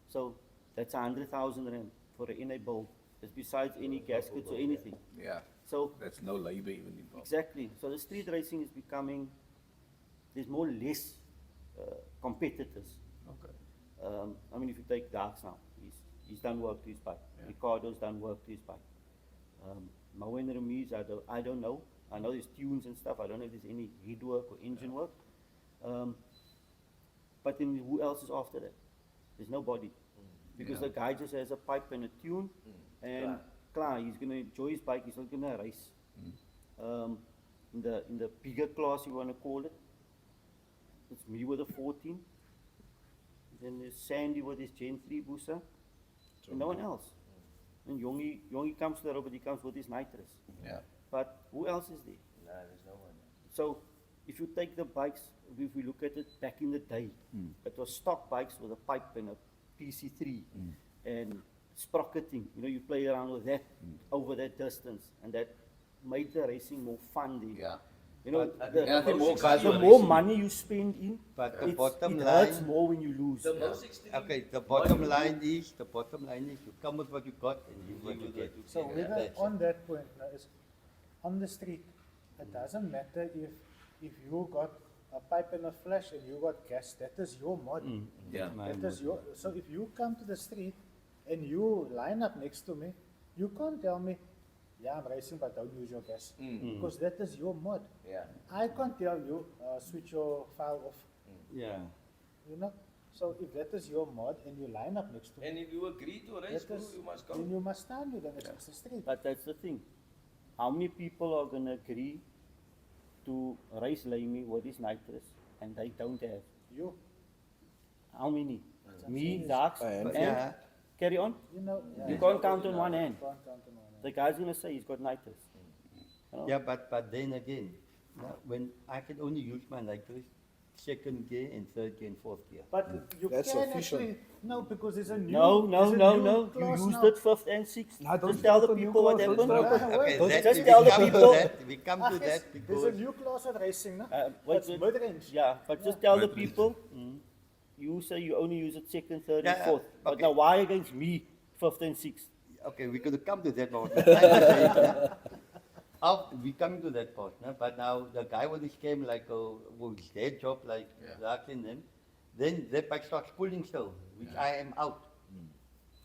So that's 100,000 rand for an NA build. That's besides any gaskets or anything. Yeah, So that's no labor even involved. exactly. So the street racing is becoming, there's more less competitors. Okay. I mean, if you take Darks now, he's done work to his bike. Yeah. Ricardo's done work to his bike. Mo and Ramiz, I don't know. I know there's tunes and stuff. I don't know if there's any head work or engine work. But then who else is after that? There's nobody. Because Yeah. the guy just has a pipe and a tune, and klar, he's going to enjoy his bike. He's not going to race. In the bigger class, you want to call it, it's me with a 14. Then there's Sandy with his Gen 3 Busa, and no one else. And Yongi comes to the road, but he comes with his nitrous. Yeah. But who else is there? Nah, there's no one. So if you take the bikes, if we look at it back in the day, it was stock bikes with a pipe and a PC3 and sprocketing. You know, you play around with that over that distance, and that made the racing more fun there. Yeah. You know, But the, Yeah, I think more guys the were more racing. money you spend in, But the it's- bottom it hurts line- more when you lose. The most extreme. Okay, the bottom line is you come with what you got and you what you get. So Yeah, whether that's on that point now is on the street, it doesn't matter if you got a pipe and a flash and you got gas, that is your mod. Yeah. That is your, so if you come to the street and you line up next to me, you can't tell me, yeah, I'm racing, but don't use your gas. Because that is your mod. Yeah. I can't tell you, switch your file off, Yeah. you know? So if that is your mod and you line up next to me, And if you agree to race, that is, you must then come. you must stand with them, it's the street. But that's the thing. How many people are going to agree to race Lamey with his nitrous and they don't have? You, How many? I'm Me, saying Dax, a and handful. Yeah. carry on. you know. You can't count on one hand. Can't count on one hand. The guy's going to say he's got nitrous. You know? Yeah, but then again, when I can only use my nitrous second gear and third gear and fourth gear. But you That's can official. actually, no, because there's a new. No, there's a no. new You clause used now. it fifth and sixth. Nah, don't Just tell the talk new people what clause, happened. let's not- Okay, Don't that, just we tell the come to people. that, we come to Yes, that there's because a new clause of racing, no? What's It's it? mid-range. Yeah, but just tell the people. You say you only use it second, third, and Yeah, fourth. But okay. now why against me, fifth and sixth? okay, we're going to come to that part. We coming to that part, no? But now the guy with his came like was their job like that in them. Then that bike starts pulling still, which I am out.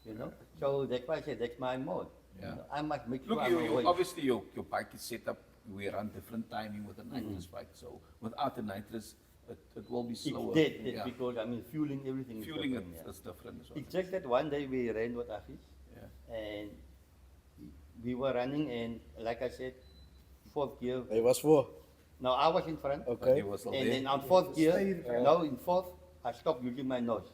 You know, so that's why I said that's my mode. Yeah. You know, I must make sure Look, I'm away. obviously your bike is set up, we run different timing with a nitrous bike, so without the nitrous, it will be slower. It's dead Yeah. because I mean fueling everything. Fueling is it different, yeah. is different as well. It's just that one day we ran with Afis Yeah. and we were running and like I said, fourth gear. Hij was voor. Now I was in front. But Okay. he was still And there. then on fourth gear, Stay in front. now in fourth, I stopped using my nose.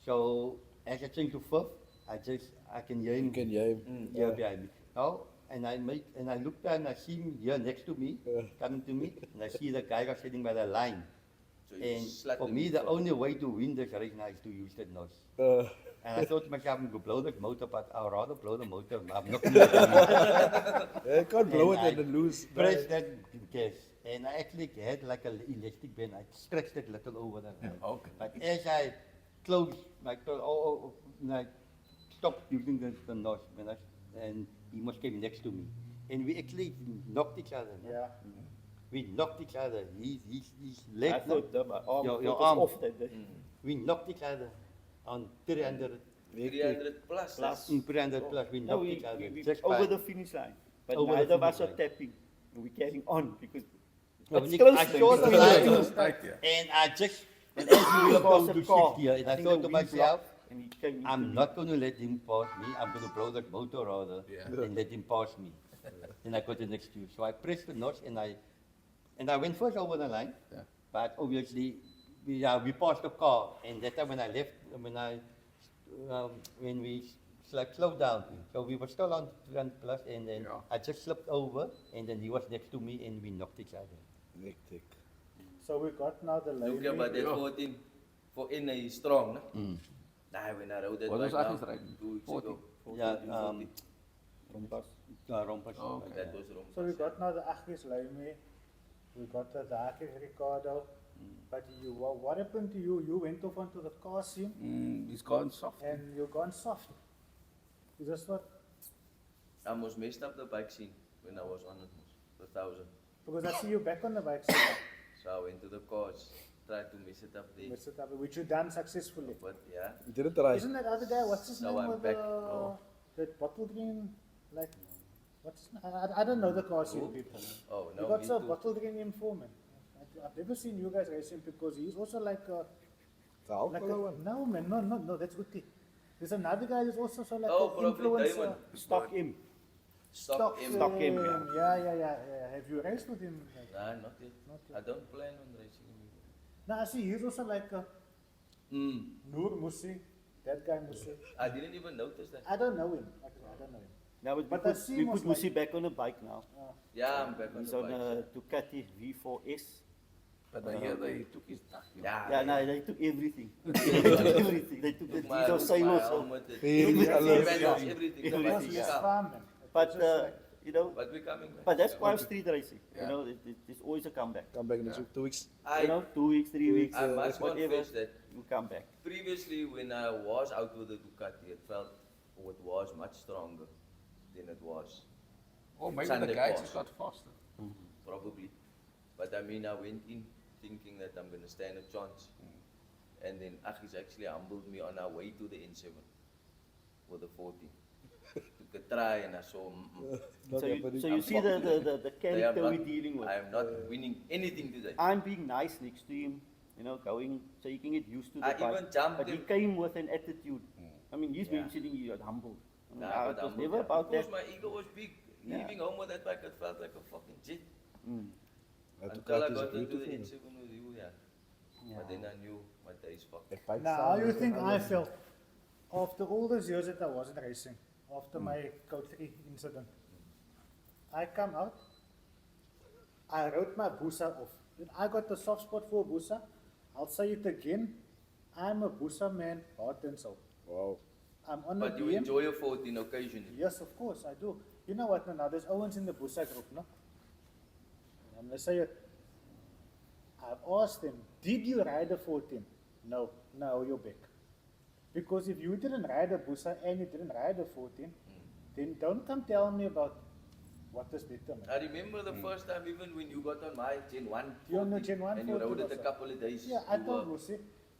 So as I change to fifth, I can hear him Can jij here behind me. Now, and I look down and I see him here next to me, coming to me, and I see the guy was sitting by the line. So you And slap for them me, in the front. only way to win this race now is to use that nose. And I thought to myself, I'm going to blow this motor, but I'd rather blow the motor. I'm not going to Je kan blow it And and then lose. press that gas. And I actually had like an elastic band. I stretched it little over the line. Okay. But as I closed, I stopped using the nose, and he must came next to me. And we actually knocked each other. no? Yeah. We knocked each other. His I leg, no? thought that my arm Your was arm. off that day. We knocked each other on 300, 300 plus. Plus. 300 plus. We No, knocked each other. we just over by- the finish line. But Over the neither of us finish are line. tapping. We're carrying on because No, it's Nick, close. I then. saw the It's line. close. Tight, yeah. And I just, and as we were Across going the to car. shift here, and I think thought the to wind myself, blocked and he came into I'm me. not going to let him pass me. I'm going to blow that motor rather Yeah. and let him pass me. Then I got the next two. So I pressed the notch and I went first over the line. Yeah. But obviously, we passed the car. And that time when I left, when we slowed down, so we were still on 300 plus, and then Yeah. I just slipped over, and then he was next to me, and we knocked each other. Hectic. So we got now the Look about Lamey. that 14 for NA is strong. No? Nah, when I rode that What was bike Achilles now, riding? 2 weeks 40? ago. Yeah, 40. Rompas. Rompas. Oh, okay. That was wrong. So we got now the Achilles Lamey, we got the Achilles Ricardo. But you, what happened to you? You went off onto the car scene He's gone soft. and you're gone soft. You just thought, I almost messed up the bike scene when I was on it, the 1000. because I see you back on the bike scene, So I went to the cars, tried to mess it up there. messed it up, which you done successfully. But yeah, You didn't try. Isn't that other guy, what's his So name I'm with back. that bottle green, like, what's his name? I don't know the car scene people. oh You no, got me some too. bottle green in Foreman. I've never seen you guys racing because he's also like a, The alcohol one. no man, no, that's good tea. There's another guy who's also so like Oh, an probably influencer. Diamond. Stock him. Stock him. Stock him, Yeah. Have you raced with him? Like, Nah, not yet. Not I don't plan on racing him. no, I see he's also like a Noor Musi, that guy Musi. I didn't even notice that. I don't know him. Actually, I don't know him. Now, But we I put, see we him put was Musi back on a bike now. Yeah, I'm back on He's the on bike. a Ducati V4S. But I hear they took his duck. Yeah, Yeah, no, they took everything. everything. They took the Took my diesel silos. helmet, the Very the alert. vandals, everything. The Because bike he's is up. farm, man. But, It's just like- you know, But we're coming back. but that's why street racing. Yeah. You know, there's always a comeback. Come back next week, 2 weeks. You know, 2 weeks, 3 weeks, I must whatever, confess that you come back. previously when I was out with the Ducati, it felt, or it was much stronger than it was. Oh, maybe Sunday the guys pass. just got faster. Probably. But I mean, I went in thinking that I'm going to stand a chance. And then Achis actually humbled me on our way to the N7 with the 14. Took a try and I saw, Not So you, happening. so you see the they are character not- we're dealing with. I am not winning anything today. I'm being nice next to him, you know, going so he can get used to the I bike. even jumped But he him. came with an attitude. I mean, he's Yeah. mentioning he was humble. I mean, Nah, it but was I'm never not- about because that. my ego was big. Yeah. Leaving home with that bike, it felt like a fucking jet. That Until I Ducati is got into the beautiful. N7 with you, yeah. But then I knew my days fucked. That bike Now, how sound do you is think I unreal. felt after all those years that I wasn't racing, after my Code 3 incident? I come out, I wrote my Busa off. Then I got the soft spot for Busa. I'll say it again. I'm a Busa man, heart and soul. Wow. I'm on But the you BM. enjoy your 14 occasionally. Yes, of course, I do. You know what, now there's Owens in the Busa group, no? I'm going to say it. I've asked them, did you ride a 14? No, now you're back. Because if you didn't ride a Busa and you didn't ride a 14, then don't come tell me about what is better, man. I remember the first time even when you got on my Gen 1 You on the 14, Gen 1 and you 14 rode it a also. couple of days. Yeah, I you told were- Lucy,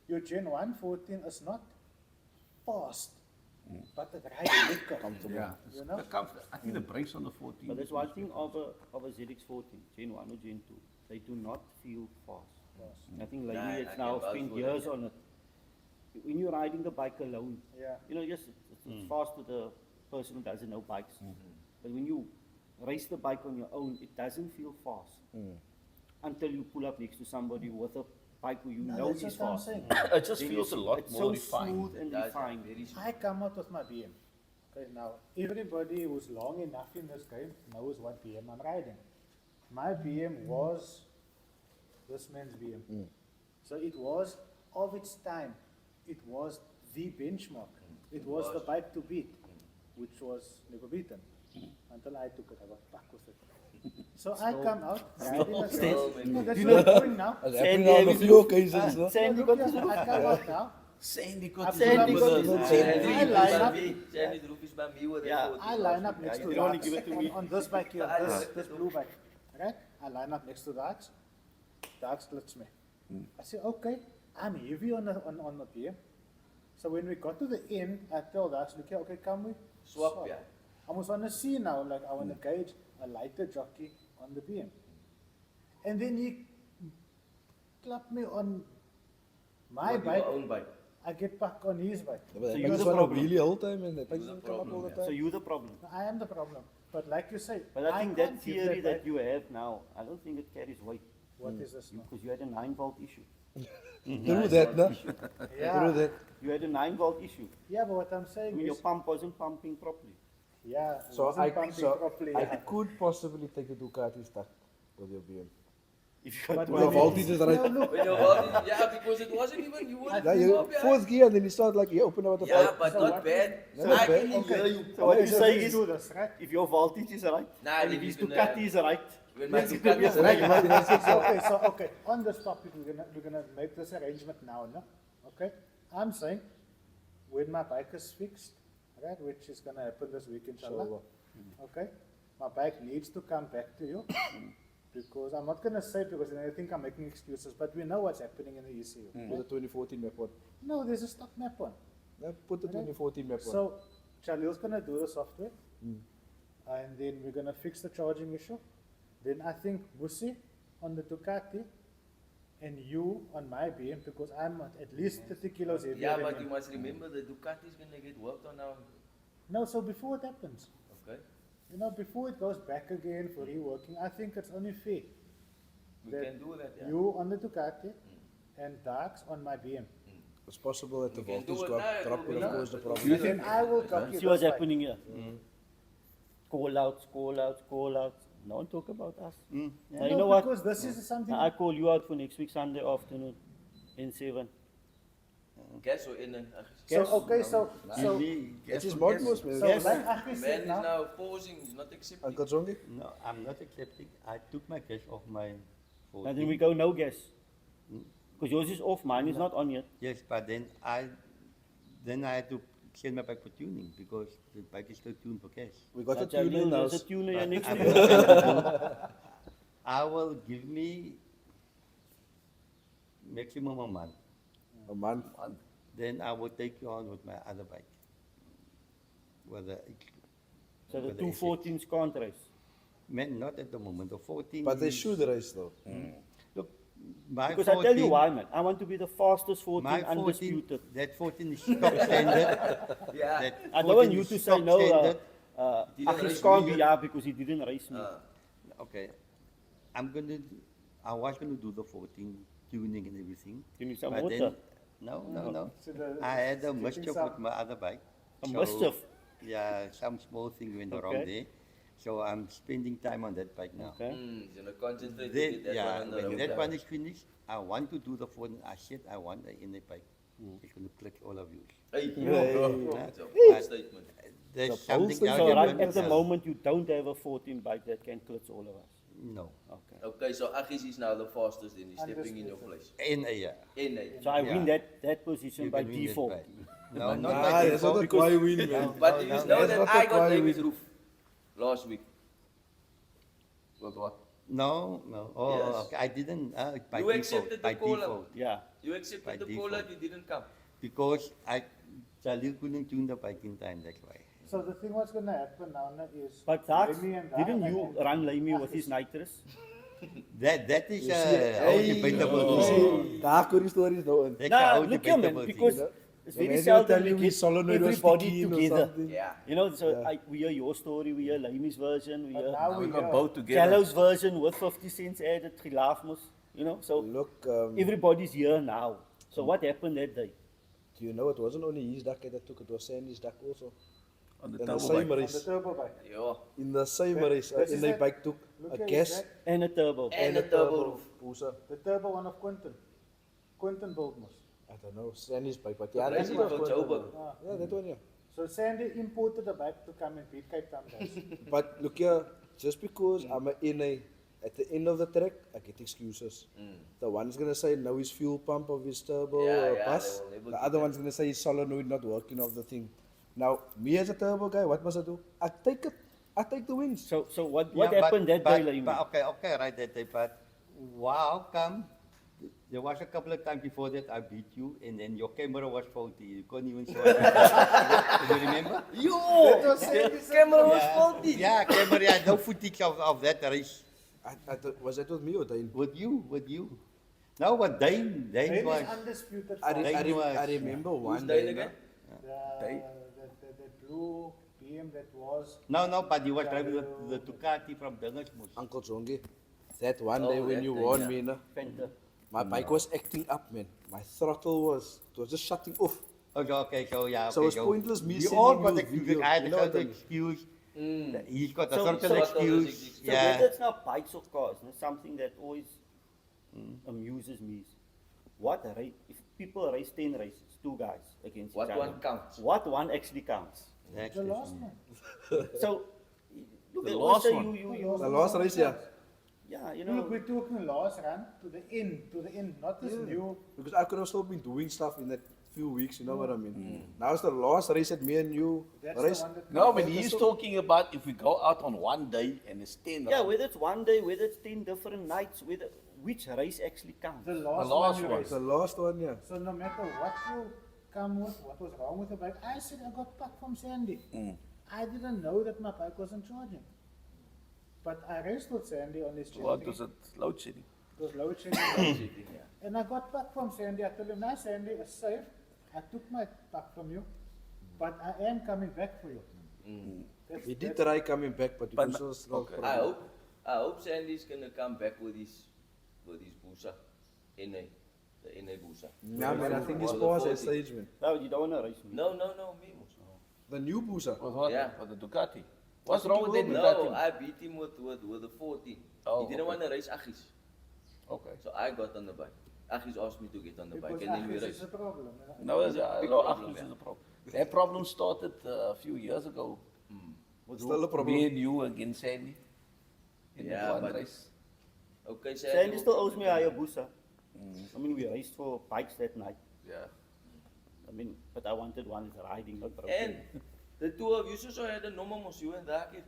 your Gen 1 14 is not fast, but it rides quicker. Yeah. You know? The comfort. I think the brakes on the 14. But that's one thing of a ZX14, Gen 1 or Gen 2. They do not feel fast. I think Nah, lately I it's can now vouch spent for years that. on it. When you're riding the bike alone, Yeah. you know, yes, it's fast to the person who doesn't know bikes. But when you race the bike on your own, it doesn't feel fast until you pull up next to somebody with a bike who you No, know that's is what I'm fast. saying. It just Then feels a it's- lot it's more so refined. smooth and That's refined. very I come out with my BM. Okay, now everybody who's long enough in this game knows what BM I'm riding. My BM was this man's BM. So it was of its time. It was the benchmark. It was the bike to beat, which was never beaten until I took it. I got back with it. So I come out riding a no, that's what I'm doing now. That's Sandy happening on a has few his- occasions, no? Sandy Look got here, his roof. I come out now. Sandy I got pull Sandy up got with his it. roof. I line up. Sandy's roof is by me with Yeah. that 14 I line last up week. next Yeah, to you the don't wanna axe give it to me. on this bike here, I this, like this it. blue bike. Right? I line up next to the axe. The axe lifts me. I say, okay, I'm heavy on the PM. So when we got to the end, I tell the axe, look here, okay, come we Swap, yeah. I was on the see now, like I want to gauge a lighter jockey on the BM. And then he clapped me on my With your bike. own bike. I get back on his bike. But that So bike you're is the on a problem. wheelie whole time and that bike You're the doesn't come up all the problem, So time. you're the problem. I am the problem. But like you say, But I think can't that give theory that bike- you have now, I don't think it carries weight. What is this now? Because you had a 9-volt issue. Through that, no? Yeah. Through that. You had a 9-volt issue. Yeah, but what I'm I saying mean, your is, pump wasn't pumping properly. yeah, it So wasn't I pumping so properly. I yeah. could possibly take the Ducati stuck with your BM. If you got But Your 12 voltage is right. No, look, When your voltage, yeah, because it wasn't even, you weren't Yeah, too you far behind. fourth gear and then you start like, you open up the Yeah, valve. but So not what bad. is- I not bad. can hear you. So what okay, you so say let's is, do this, right? if your voltage is right, Nah, and then if his you can, Ducati is right, When my it's gonna be Ducati is a right, right. Okay, on this topic, we're gonna make this arrangement now, no? Okay, I'm saying when my bike is fixed, right, which is gonna happen this week, inshallah. Inshallah. Okay, my bike needs to come back to you because I'm not gonna say because then I think I'm making excuses, but we know what's happening in the ECU. Put the 2014 map on. No, there's a stock map on. Yeah, put the 2014 map on. So Chalil's gonna do the software, and then we're gonna fix the charging issue. Then I think Musi on the Ducati, and you on my BM because I'm at least 30 kilos heavier Yeah, than but him. you must remember the Ducati is gonna get worked on now. No, so before it happens, Okay? you know, before it goes back again for reworking, I think it's only fair. We that can do that, yeah. You on the Ducati and Darks on my BM. It's possible that the We can do voltage it got now, dropped, it but will of be course the nice. problem. You think I will copy See what's this bike. happening here. Call outs, call outs, call outs. No one talk about us. Now, No, you know what? because this is something. I call you out for next week Sunday afternoon in 7. Gas or in and So okay, so It is modulus, man. so Yes. like Aki Man said is now, now pausing, he's not accepting. Uncle Zongi? No, I'm not accepting. I took my cash off my phone. And then we go no gas. Because yours is off, mine is not on yet. Yes, but then I had to send my bike for tuning because the bike is still tuned for cash. We got a That's how tuning now. there's a tuner here next I'm to not you. gonna do- I will give me maximum a month. A month. Then I will take you on with my other bike. Whether So the whether two it's- 14s can't race. Man, not at the moment. The 14. But they is- should race though. Look, my Because 14, I tell you why, man. I want to be the fastest 14 My 14, undisputed. that 14 is stock standard. Yeah. That I don't want 14 you is to say stock no, standard. Didn't Achis race can't me be yet. yeah because he didn't race me. Okay, I was gonna do the 14 tuning and everything. You need some but water. then, no. so the- I had a getting mischief some- with my other bike. A So, mischief? Yeah, some small thing went wrong Okay. there. So I'm spending time on that bike now. Okay. He's gonna concentrate to Then, get that yeah, one on the when road. that one is finished, I want to do the 14. I said I want in the bike. It's going to click all of you. Hey, Hey. that's a bold statement. There's It's a bold something statement. else So that right one at the does. moment you don't have a 14 bike that can clutch all of us. No. Okay. Okay, so Achis is now the fastest and he's stepping in your place. In a year. In a. So I Yeah. win that position You by can win that default. bike. No, not Nah, by that's default. not the because- why win, man. But you know That's that not I the got why Lamey's win. roof last week. What? No. Oh, Yes. okay. I didn't. By You default. accepted the By call-up. default. Yeah. You By accepted the default. call out, you didn't come. Because Jalil couldn't tune the bike in time. That's why. So the thing what's gonna happen now is. But that, Lamey and didn't Dar- you and- run Lamey with his nitrous? That is You a see, how debatable You thing. see, daar Corey stories nou in. That's a Nah, how look here, man, debatable because thing. it's The very man will seldom tell we you get his solenoid was everybody sticky or together. something. Yeah. You know, so Yeah. we hear your story, we hear Lamey's version, we But hear now we got go. both together. Callouts' version with 50 cents added, Khilaf mos, you know, so Look, everybody's here now. So what happened that day? do you know it wasn't only his duck that took it, was Sandy's duck also. On the In the turbo same bike. On the race, turbo bike. Yeah. in the same That- race, this in is the that- bike took Look a at gas that. And a turbo. And a turbo roof. Booster. The turbo one of Quentin. Quentin built most. I don't know, Sandy's bike, but yeah, Racing that was for Quentin. Joburg. Ah. Yeah, that one, yeah. So Sandy imported a bike to come and beat Cape Town guys. But look here, just because I'm a NA, at the end of the track, I get excuses. The one's gonna say no his fuel pump of his turbo Yeah, or yeah, bus. they will never The get other that. one's gonna say his solenoid not working of the thing. Now, me as a turbo guy, what must I do? I take it. I take the wins. So what Yeah, happened that day, Lamey? But okay, right that day. But wow, come. There was a couple of times before that I beat you, and then your camera was faulty. You couldn't even show it. Do you remember? That was Sandy's Camera was Yeah. faulty. Yeah, camera. I had no footage of that race. Was that with me or Dane? With you. No, but Dane Dane was. is undisputed. I, fast. re- I, re- was- I remember Who's one Dane day. again? The blue BM that was. No, but he was driving the Ducati from Dungersmoes. Uncle Zongi, that one Oh, day when that you day, warned yeah. me, nah, Fender. my bike was acting up, man. My throttle was just shutting off. Okay, so yeah. So okay, it's pointless me We all sending got you excuses. video. I had You a know what certain I mean? excuse. Mm. He's got a So- certain so- excuse. So Yeah. whether it's not bikes or cars, it's something that always amuses me is if people race 10 races, 2 guys against What each other, one counts? what one actually counts. The last one. So, look, The they always last say one. The last race, yeah. yeah, you Look, know, we're talking last run to the end, not this new. Because I could have still been doing stuff in that few weeks, you know what I mean? Now it's the last race that me and you That's race. the one that. No, but he's talking about if we go out on one day and it's 10 yeah, rounds. whether it's one day, whether it's 10 different nights, which race actually counts. The last, last one. You one. race. The last one, yeah. So no matter what you come with, what was wrong with the bike, I said I got back from Sandy. I didn't know that my bike wasn't charging. But I raced with Sandy on this What channel. was it? Load shedding. It was load shedding. And I got back from Sandy. I told him, now Sandy, it's safe. I took my back from you, but I am coming back for you. That's- He did that's- try coming back, but he But- was still okay. I hope Sandy's gonna come back with his Busa, the NA Busa. Nah, man, I think he's For the past that 40. stage, man. No, you don't want to race me. No, me. The new booster. With what? Yeah. With the Ducati. What's wrong with that No, Ducati? I beat him with the 14. Oh, He didn't okay. want to race Achis, Okay. so I got on the bike. Achis asked me to get on the bike, Because and then we Achilles raced. is a problem. No, it's big no, problem, Achilles yeah. is a problem. That problem started a few years ago. Still a problem. Me and you against Sandy. In Yeah, the one but- race. Okay, Sandy still owes me a Hayabusa. I mean, we raced for bikes that night. Yeah. I mean, but I wanted one that's riding, not broken. And the two of you so had a normal mos you and Dakir.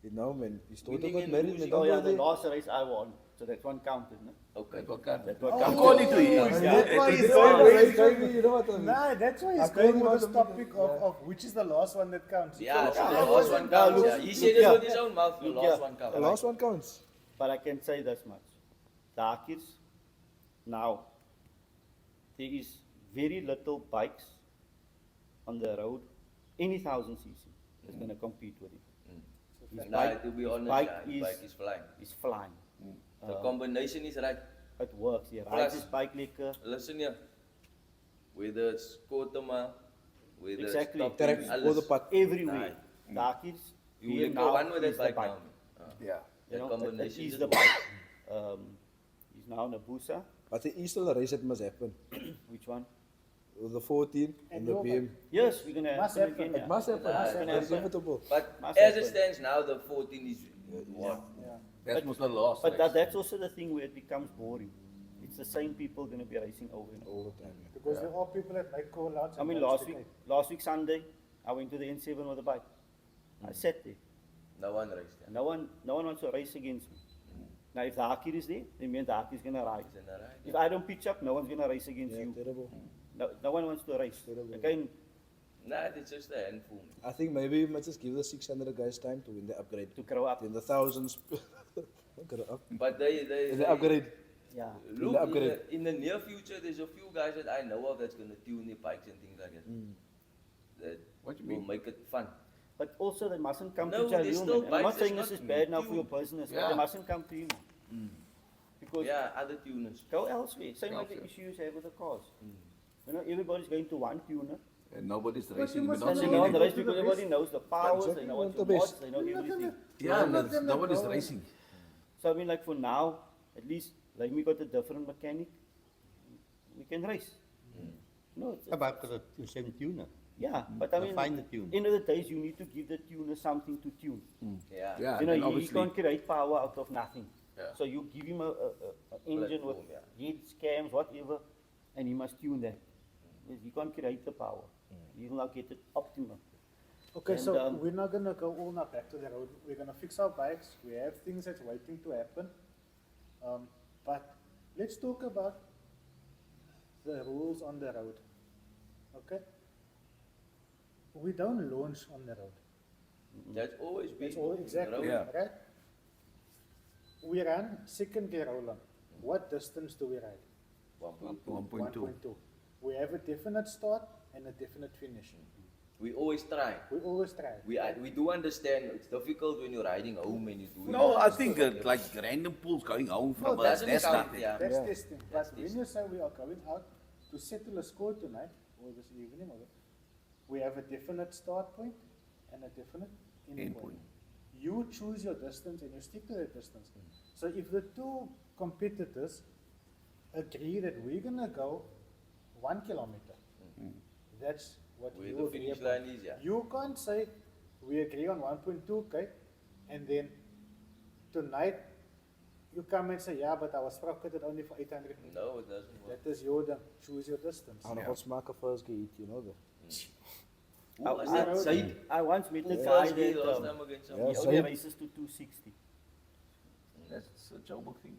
You know, man. He started Winning got and married, losing. man. Oh yeah, Don't the go last race I won, so that one counted, no? Okay. That one can't. That one Oh, counted. According to him. That's why he's there. going You know what I mean? Nah, that's why he's I going called with him this out topic of of which is the last one that counts. Yeah, So, the I last wasn't- one counts. look- Yeah, he said look it here. with his own mouth. The Look last here. one counts. The last one counts. But I can say this much. The Akirs, now, there is very little bikes on the road, any 1000cc, that's going to compete with it. His Nah, bike- to be his honest, bike yeah, his is- bike is flying. Is flying. The combination is right. It works. He rides Plus- his bike lekker. Listen here, whether it's Kotama, whether Exactly. it's Direct Topping, for the alles. part. Everywhere. The Akirs, You here will go one with is that the bike now. Yeah. You That know, combination it is just the works. bike. He's now on a Busa. But there is still a race that must happen. Which one? With the 14 and the your BM. Yes, we're going to Must happen happen. again. It yeah. must happen. Must happen. It's inevitable. But Must as it happen. stands now, the 14 is what? Yeah. That was the last But race. that's also the thing where it becomes boring. It's the same people going to be racing over and over. All the time. Because there are people that make call-outs. I and mean, that's the case. last week Sunday, I went to the N7 with a bike. I sat there. No one raced there. No one wants to race against me. Now, if the Hakir is there, then me and the Hakir is going to ride. Isn't that right? If I don't pitch up, no one's going to race against Yeah, you. terrible. No one wants to race. Terrible. Again, Nah, it's just a handful. I think maybe we must just give the 600 guys time to win the upgrade. to grow up. Then the thousands. Look at up. But they The upgrade. Yeah. Look, the upgrade. in the near future, there's a few guys that I know of that's going to tune their bikes and things like that. That What do you will mean? make it fun. But also they mustn't come No, to there's Jalil, still man. And I'm not bikes saying that's this is not bad now for your tuned. business, but Yeah. they mustn't come to you. Because Yeah, other tuners. go elsewhere. Same like the Elsewhere. issues you have with the cars. You know, everybody's going to one tuner. And nobody's But racing. you We're must not And they seeing know any- the race to the because everybody best. knows the powers, Exactly, they know want what the the mods, best. they know You're not everything. gonna- Yeah, you're and not it's- gonna nobody's go- racing. So I mean, like for now, at least like we got a different mechanic. We can race. No, it's, About the same tuner. yeah, but I They'll mean, find the tune. end of the days, you need to give the tuner something to tune. Yeah. Yeah, You know, and he obviously. can't create power out of nothing. Yeah. So you give him a engine with Platform, heads, cams, whatever, and he must tune that. He can't create the power. He will not get it optimum. Okay, And, so um, we're not gonna go all now back to the road. We're gonna fix our bikes. We have things that's waiting to happen. But let's talk about the rules on the road. Okay? We don't launch on the road. That's always been. That's all exactly road. Yeah. right. We run second gear roll on. What distance do we ride? 1.2. 1.2. We have a definite start and a definite finish. We always try. We always try. We do understand it's difficult when you're riding home and you're doing. No, I think like random pools going home from No, us, doesn't that's count, nothing. yeah. That's Yeah. testing. But when you say we are going out to settle a score tonight, or this evening, or we have a definite start point and a definite end End point. point. you choose your distance and you stick to that distance. So if the two competitors agree that we're gonna go 1 kilometer, that's what Where you the agree finish upon. line is, yeah. You can't say we agree on 1.2k and then tonight you come and say, yeah, but I was bracketed only for 800 meters. No, it doesn't work. That is your choose your distance. En ons maak 'n first gate, you know that. Who was that? Said? I once met a Who guy first gate last that time against Yeah, he somebody? only Said. races to 260. That's a Joburg thing.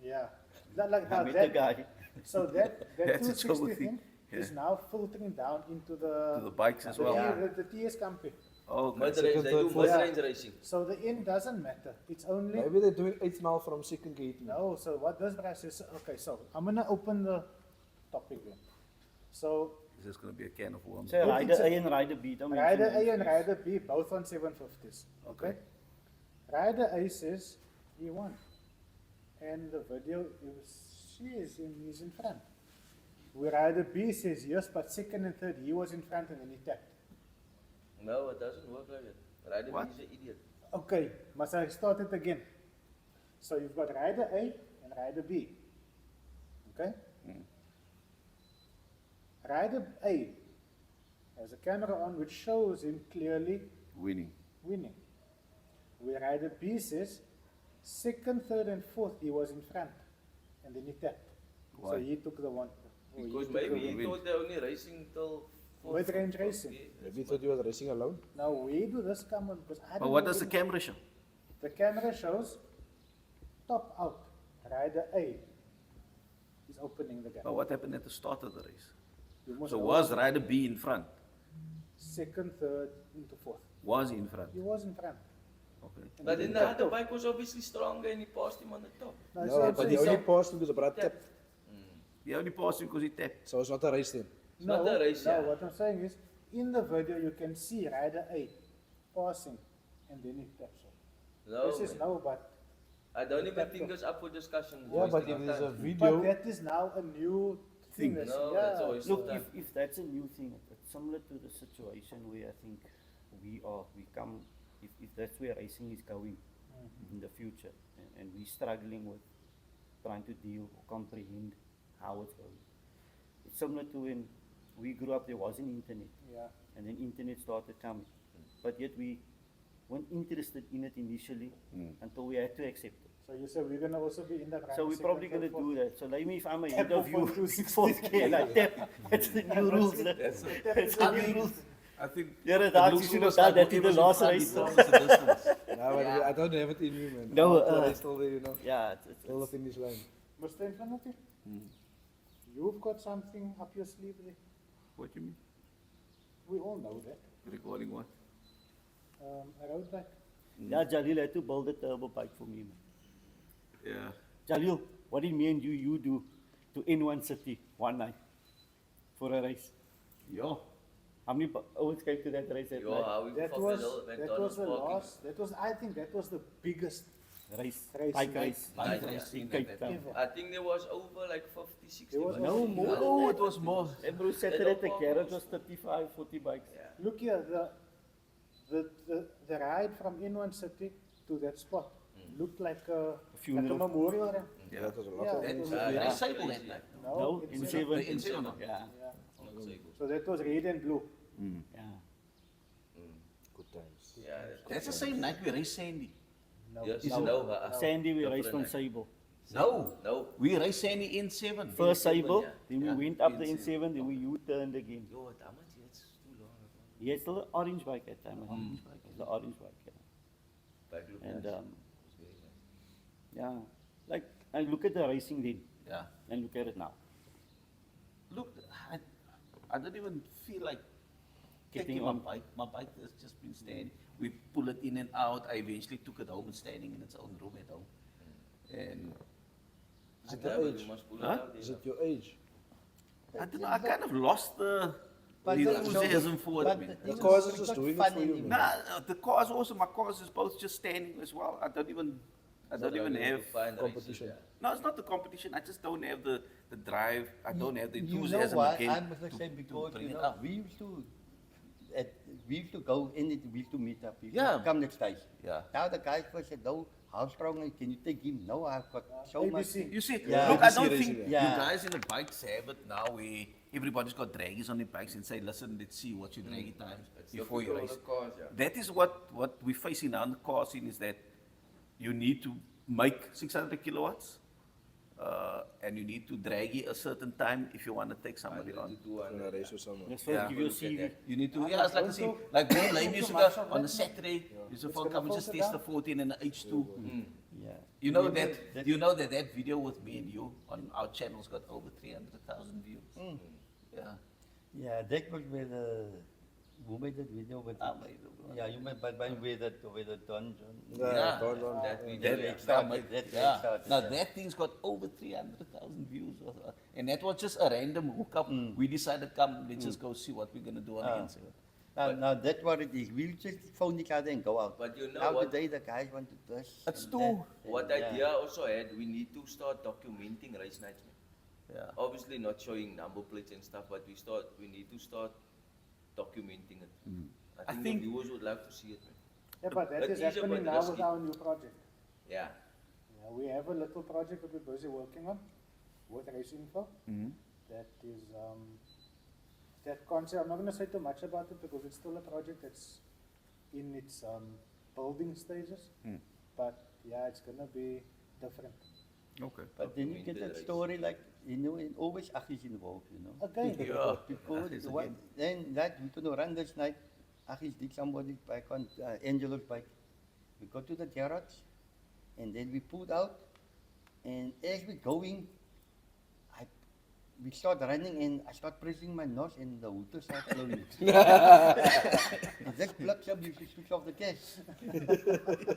Yeah. Like I now met a that, guy. so that That's a 260 Joburg thing thing. is now filtering down into the To the bikes as well. the TS company. Oh, Mid okay. range, they do third, mid fourth. range racing. So the end doesn't matter. It's only Maybe they're doing 8 now from second gate. no. So what this brush is okay. So I'm gonna open the topic then. So Is this going to be a can of worms? So rider A and rider B. Don't Rider mention A and these. Rider B both on 750s. Okay. Rider A says he won, and the video he's in front. Where Rider B says yes, but second and third he was in front and then he tapped. No, it doesn't work like that. Rider What? B is an idiot. Okay, must I start it again? So you've got Rider A and Rider B. Okay? Rider A has a camera on which shows him clearly Winning. winning. Where Rider B says second, third, and fourth he was in front and then he tapped. So Why? he took the one. or he Because took the maybe win. he thought they're only racing till fourth. Mid-range racing. Maybe thought he was racing alone. Now where do this come on? Because I don't But what know does the when- camera show? The camera shows top out. Rider A is opening the gap. But what happened at the start of the race? You must So know was Rider B in front? second, third, into fourth. Was he in front? He was in front. Okay. And But then then the he tapped other off. bike was obviously stronger and he passed him on the top. No, No, so I'm but he saying- only passed because Brad tapped. He only passed him because he tapped. So it's not a race then. not a race, no, yeah. what I'm saying is, in the video you can see Rider A passing and then he taps off. No, This is man. no, but I don't even think this up for discussion. Yeah, but wasting if our there's a time. but video, that is now a new thing. Thing. No, yeah. that's always- Look, Time. if that's a new thing, it's similar to the situation where I think if that's where racing is going in the future, and we're struggling with trying to deal or comprehend how it's going. It's similar to when we grew up, there wasn't internet, Yeah. and then internet started coming. But yet we weren't interested in it initially until we had to accept it. So you said we're gonna also be in the So we're probably going to do that. So Lamey, if I'm ahead Tap of off you, on 260. before and I tap, that's the new rules. That's the new rules. I think. Yeah, that you should have done that in the last race. nah, but I don't have it in me, man. No, It's still there, you know. Yeah, Till the finish line. Mr. Infinity, you've got something up your sleeve there. What do you mean? We all know that. Recording what? A road bike. yeah, Jalil had to build a turbo bike for me, man. Yeah. Jalil, what did me and you do to N1 City one night for a race? Yeah. How many hours came to that race that Yo, night? how we That fucked was it all, that was McDonald's the parking. last. That was I think that was the biggest Race, Race, bike night. race, bike Night, race yeah. in Cape Town. ever. I think there was over like 50, 60 There was bikes. No more. Oh, it was more. And Bruce said at the garage was 35, 40 bikes. Yeah. Look here, the ride from N1 City to that spot looked like a funeral. memorial run. Yeah. That was a lot Yeah, of it was Yeah, a- yeah. Disabled that night. No, in it's- seven. in seven. Yeah, Yeah. Not Sable. So that was red and blue. yeah. good times. Yeah, That's the same night we raced Sandy. No, Yes, no, no, Sandy, we Different raced on night. Sable. No. No. We raced Sandy in 7. First N7, Sable, yeah. then we Yeah, went up the N7. N7, then we U-turned again. Yo, how much? It's too long. He had still an orange bike at that time. I think. It was the orange bike, yeah. Bike look And nice. um, It's very nice. yeah, like I look at the racing then Yeah. and look at it now. Look, I don't even feel like Getting taking my on. bike. My bike has just been standing. We pull it in and out. I eventually took it home and standing in its own room at home. And Is it Yeah, your but age? you must pull it Huh? out, Is yeah. it your age? I don't know, I kind of lost the But the- enthusiasm for it. but man. the The thing cause is, is we just got doing it fun for you, in man. Nah, the cars also, my cars is both just standing as well. I don't even have, Find competition. races, no, it's not the competition. I just don't have the drive. I don't have the You know enthusiasm why? again I'm the to same because bring you it know up. we used to we used to go in it, we used to meet up. We used Yeah. to come next day. Yeah. Now the guys first said, no, how strong can you take him? No, I've got so much. ABC. You see, Yeah. look, I ABC don't racing, think yeah. you guys in the bikes have it now where everybody's got draggies on their bikes and say, listen, let's see what your draggy times It's before you difficult race. with the cars, yeah. That is what we're facing now in the car scene is that you need to make 600 kilowatts and you need to draggy a certain time if you want to take somebody 100 on. to 200. When I race with someone. Let's first Yeah. give you a Look at CV. that. You need to, I yeah, it's like I don't see, know. like we Don't Lamey do used to much go of on a that, Saturday, used to It's come gonna and just filter test the down. 14 and the H2. Yeah. You know Remember that, you know that video with me and you on our channel's got over 300,000 views. Yeah. Yeah, that was where the, who made that video with I made it, bro. Yeah, you made, but with the Don John. Yeah. That we That did. it started, that Yeah. started, Now yeah. that thing's got over 300,000 views. And that was just a random hookup. We decided, come, let's just go see what we're going to do on the inside. Now that's what it is. We'll just phone each other and go out. But you know now what? today the guys want to do this. It's and too- that, What and idea also had, we need to start documenting race nights, man. Yeah. Obviously not showing number plates and stuff, but we need to start documenting it. I think think- the viewers would love to see it, man. Yeah, but that But is easier happening but now with risky. our new project. Yeah. Yeah, we have a little project that we're busy working on with Race Info. That is that concept. I'm not going to say too much about it because it's still a project that's in its building stages. But yeah, it's going to be different. Okay. But then you get that story like, you know, and always Achis involved, you know. Again, Yeah. Because Achis what, again. then that we couldn't run this night. Achis did somebody's bike on Angelo's bike. We got to the garage and then we pulled out. And as we're going, we start running and I start pressing my nose and the water starts flowing. And this plugs up, you switch off the gas.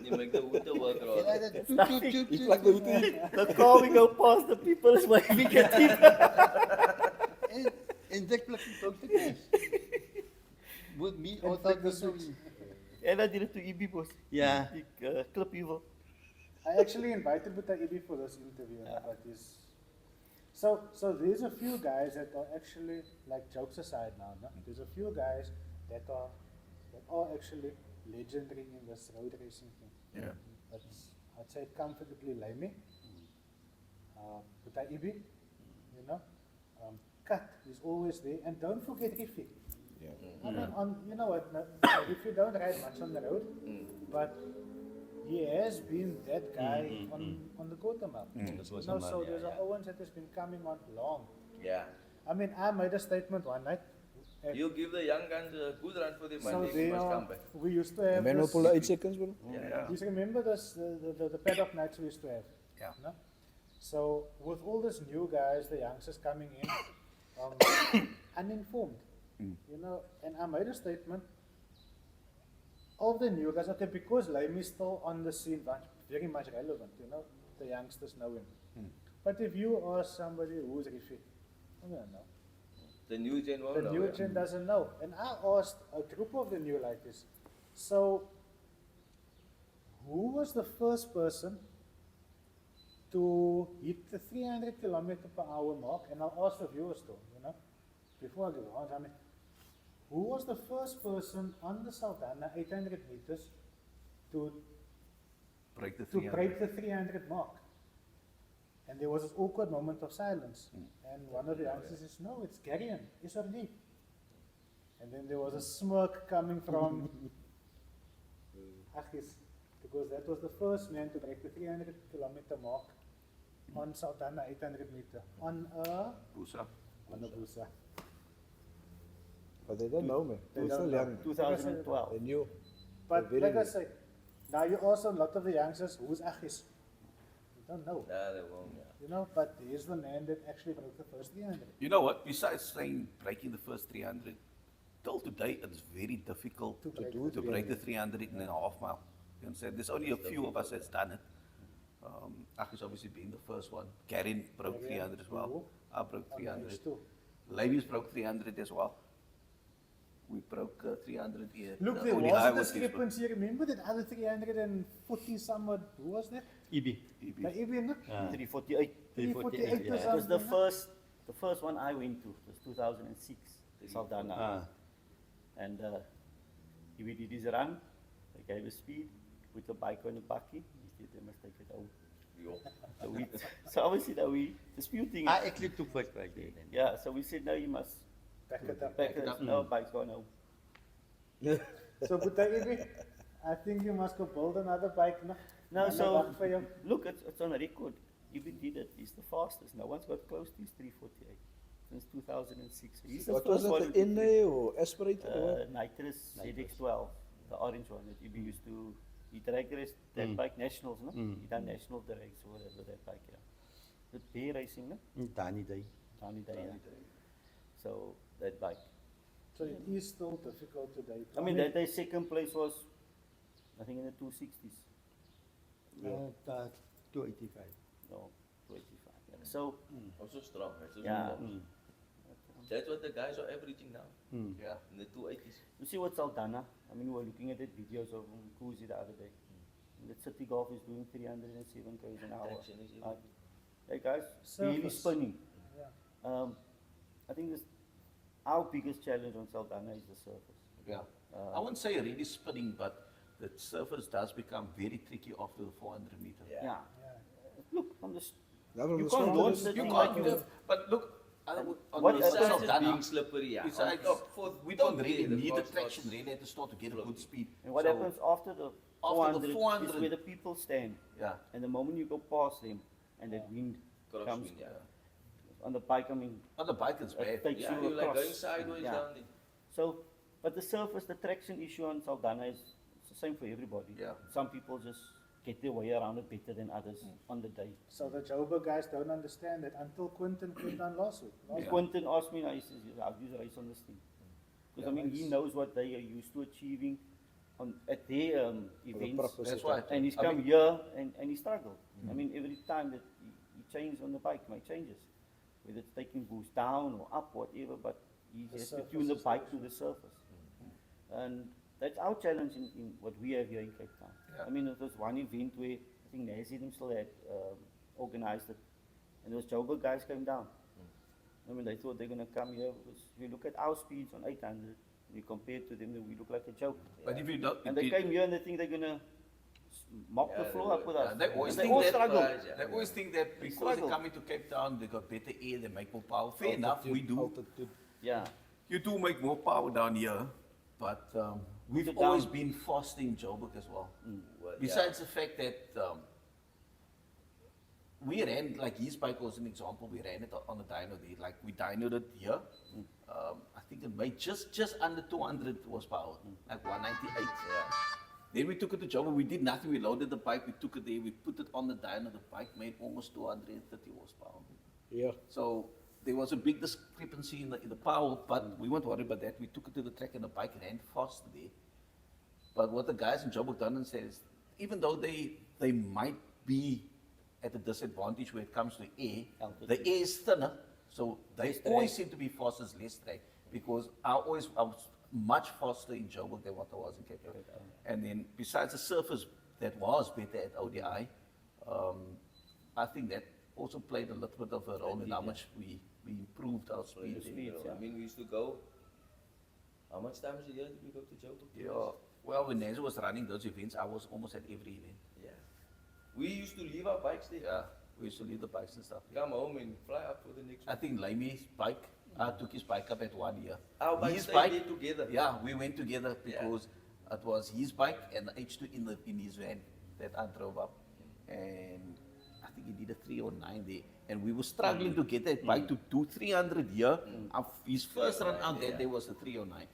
You make the water work And I rather. just, toot, toot, toot, toot. Like the hoodie. The car we go past the people is waving at it. And this plugs off the gas. With me, And all flick the that switch. And I did it to EB boss. Yeah. Clip evil. I actually invited Buta Ibi for this interview, but he's so there's a few guys that are actually, like, jokes aside now, no? There's a few guys that are actually legendary in this road racing thing. Yeah. It's, I'd say comfortably Lamey, Buta Ibi, you know, Kat is always there, and don't forget Rifi. Yeah. I mean, you know what, if you don't ride much on the road, but he has been that guy on the quarter mile. You know, so there's a Owens that has been coming on long. Yeah. I mean, I made a statement one night. You give the young guns a good run for their So money, they they must are, come back. we used to The have man will this, pull 8 seconds, bro. Yeah. you remember this, the paddock nights we used to have? Yeah. No? So with all these new guys, the youngsters coming in, uninformed, you know, and I made a statement of the new guys, okay, because Lamey is still on the scene, very much relevant, you know, the youngsters know him. But if you are somebody who's refit, I don't know. The new gen won't The know, new yeah. gen doesn't know. And I asked a group of the new like this, so who was the first person to hit the 300 kilometer per hour mark? And I'll ask the viewers too, you know, before I go on, I mean, who was the first person on the Saldanha 800 meters to Break the to 300. break the 300 mark? And there was this awkward moment of silence. And one of the youngsters says, no, it's Garion, SRD. And then there was a smirk coming from Achis, because that was the first man to break the 300 kilometer mark on Saldanha 800 meter, on a Busa. Busa. But they don't know, man. They They're don't still know. young. 2012. They knew. But They're like very I say, now you also, a lot of the youngsters, who's Achis? You don't know, Nah, they won't, yeah. you know, but he's the man that actually broke the first 300. You know what? Besides saying breaking the first 300, till today it's very difficult To break to the break the 300 in a half mile. You understand? There's only a few of us that's done it. Aki's obviously been the first one. Karen broke Karen, 300 as well. you. I broke On 300. age too. Lamey's broke 300 as well. We broke 300 here. Look, The there only was high a was Gisborne. discrepancy. Remember that other 340 somewhat, who was that? EB. The Ibn, no? 348. 348 or yeah. It was something. the no? first one I went to. It was 2006, Saldanha. And he did his run, they gave a speed, put the bike on the bucky, he said they must take it home. Yo. So, so obviously now we disputing I it. actually took first prize there then. Yeah, so we said, no, you must Back it up. back it up, no, bike's gone home. So, Butaibi, I think you must go build another bike now. No, Another so, bike for you. look, it's on a record. Even did it, he's the fastest. No one's got close to his 348 since 2006. So he's the What was first one it, who the did it. NA or aspirated or what? Nitrous ZX12, the orange one that you used to, he drag raced that bike nationals, no? He done national drags or whatever that bike, yeah. The bay racing, no? Danny Day. Tiny day, yeah. So that bike. So it is still difficult today. I mean, that day second place was, I think in the 260s. 285. No, 285. Yeah. So, Also strong, right? So yeah. strong. That's what the guys are averaging now. Yeah. In the 280s. You see what Saldana, I mean, we were looking at the videos of Kuzi the other day. That City Golf is doing 307 km an hour. Traction is Uh, Hey guys, really Surface. spinning. Yeah. I think this, our biggest challenge on Saldana is the surface. Yeah. I wouldn't say really spinning, but the surface does become very tricky after the 400 meter. Yeah. Look, from the, Now from you the can't start, launch it the is- You thing can't, like you. but look, on What the happens side Besides of it Dana, being slippery, yeah. besides, On top, for we don't top really there, need the box traction starts really at the start to get a good speed. And what So, happens after the 400, is 400 where the people stand. Yeah. And the moment you go past them and that wind Crosswind, comes yeah. on the bike, I mean, On the bike it's it bad. takes Yeah, you you're like across. going sideways Yeah. down there. So, but the surface, the traction issue on Saldana is it's the same for everybody. Yeah. Some people just get their way around it better than others on the day. So the Joburg guys don't understand that until Quinton came down last week. Yeah. Quentin asked me, he says, how do you race on this thing? Because I mean, he knows what they are used to achieving at their events. proper That's setup. right. And he's I come mean- here and he struggled. I mean, every time that he changed on the bike, make changes. Whether it's taking boost down or up, whatever, but he The has to surface tune the is the bike to issue. the surface. And that's our challenge in what we have here in Cape Town. Yeah. I mean, it was one event where I think Nazi still had organized it, and those Joburg guys came down. I mean, they thought they're going to come here because if you look at our speeds on 800, you compare it to them, then we look like a joke. But if you don't, And they came here and they think they're going to mop the Yeah, floor they up with will. us. Yeah, they always And they think all that, struggle. Yeah. they always think that because they struggle. come into Cape Town, they got better air, they make more power. Fair enough, we do. Altitude. Yeah. You do make more power down here, but we've it always down. been faster in Joburg as well. Well, Besides the fact that we ran, like his bike was an example, we ran it on the dyno there, like we dynoed it here. I think it made just under 200 horsepower, like 198. Yeah. Then we took it to Joburg, we did nothing, we loaded the bike, we took it there, we put it on the dyno, the bike made almost 230 horsepower. Yeah. So there was a big discrepancy in the power, but we weren't worried about that. We took it to the track and the bike ran faster there. But what the guys in Joburg don't understand is, even though they might be at a disadvantage when it comes to air, Altitude. the air is thinner, so they Less always drag. seem to be faster, less drag, because I was much faster in Joburg than what I was in Cape Town. And then besides the surface that was better at ODI, I think that also played a little bit of a role in how much we improved our speed. speeds, I mean, we used to go. How much times a year did we go to Joburg? Yeah. Well, when Nazo was running those events, I was almost at every event. Yeah. We used to leave our bikes there. Yeah, we used to leave the bikes and stuff. Come home and fly up for the next I one. think Lamey's bike, I took his bike up at 1 year. Our bikes His stayed there together. Yeah, we went together Yeah. because it was his bike and the H2 in his van that I drove up. And I think he did a 309 there. And we were struggling to get that bike to do 300 here. His first run out that day was a 309.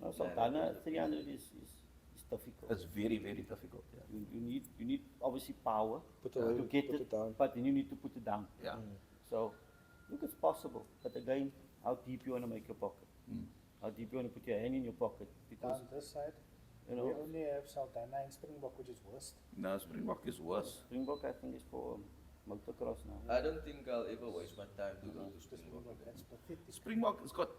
No, Saldana 300 is difficult. It's very, very difficult. Yeah. You need obviously power Put to it- get put it, it down. but then you need to put it down. Yeah. So, look, it's possible. But again, how deep you want to make your pocket? How deep you want to put your hand in your pocket? Because, Down this side, you we know, only have Saldana and Springbok, which is worst. No, Springbok is worse. Springbok I think is for motocross now. I don't think I'll ever waste my time to go to The Springbok. Springbok, that's pathetic. Springbok has got.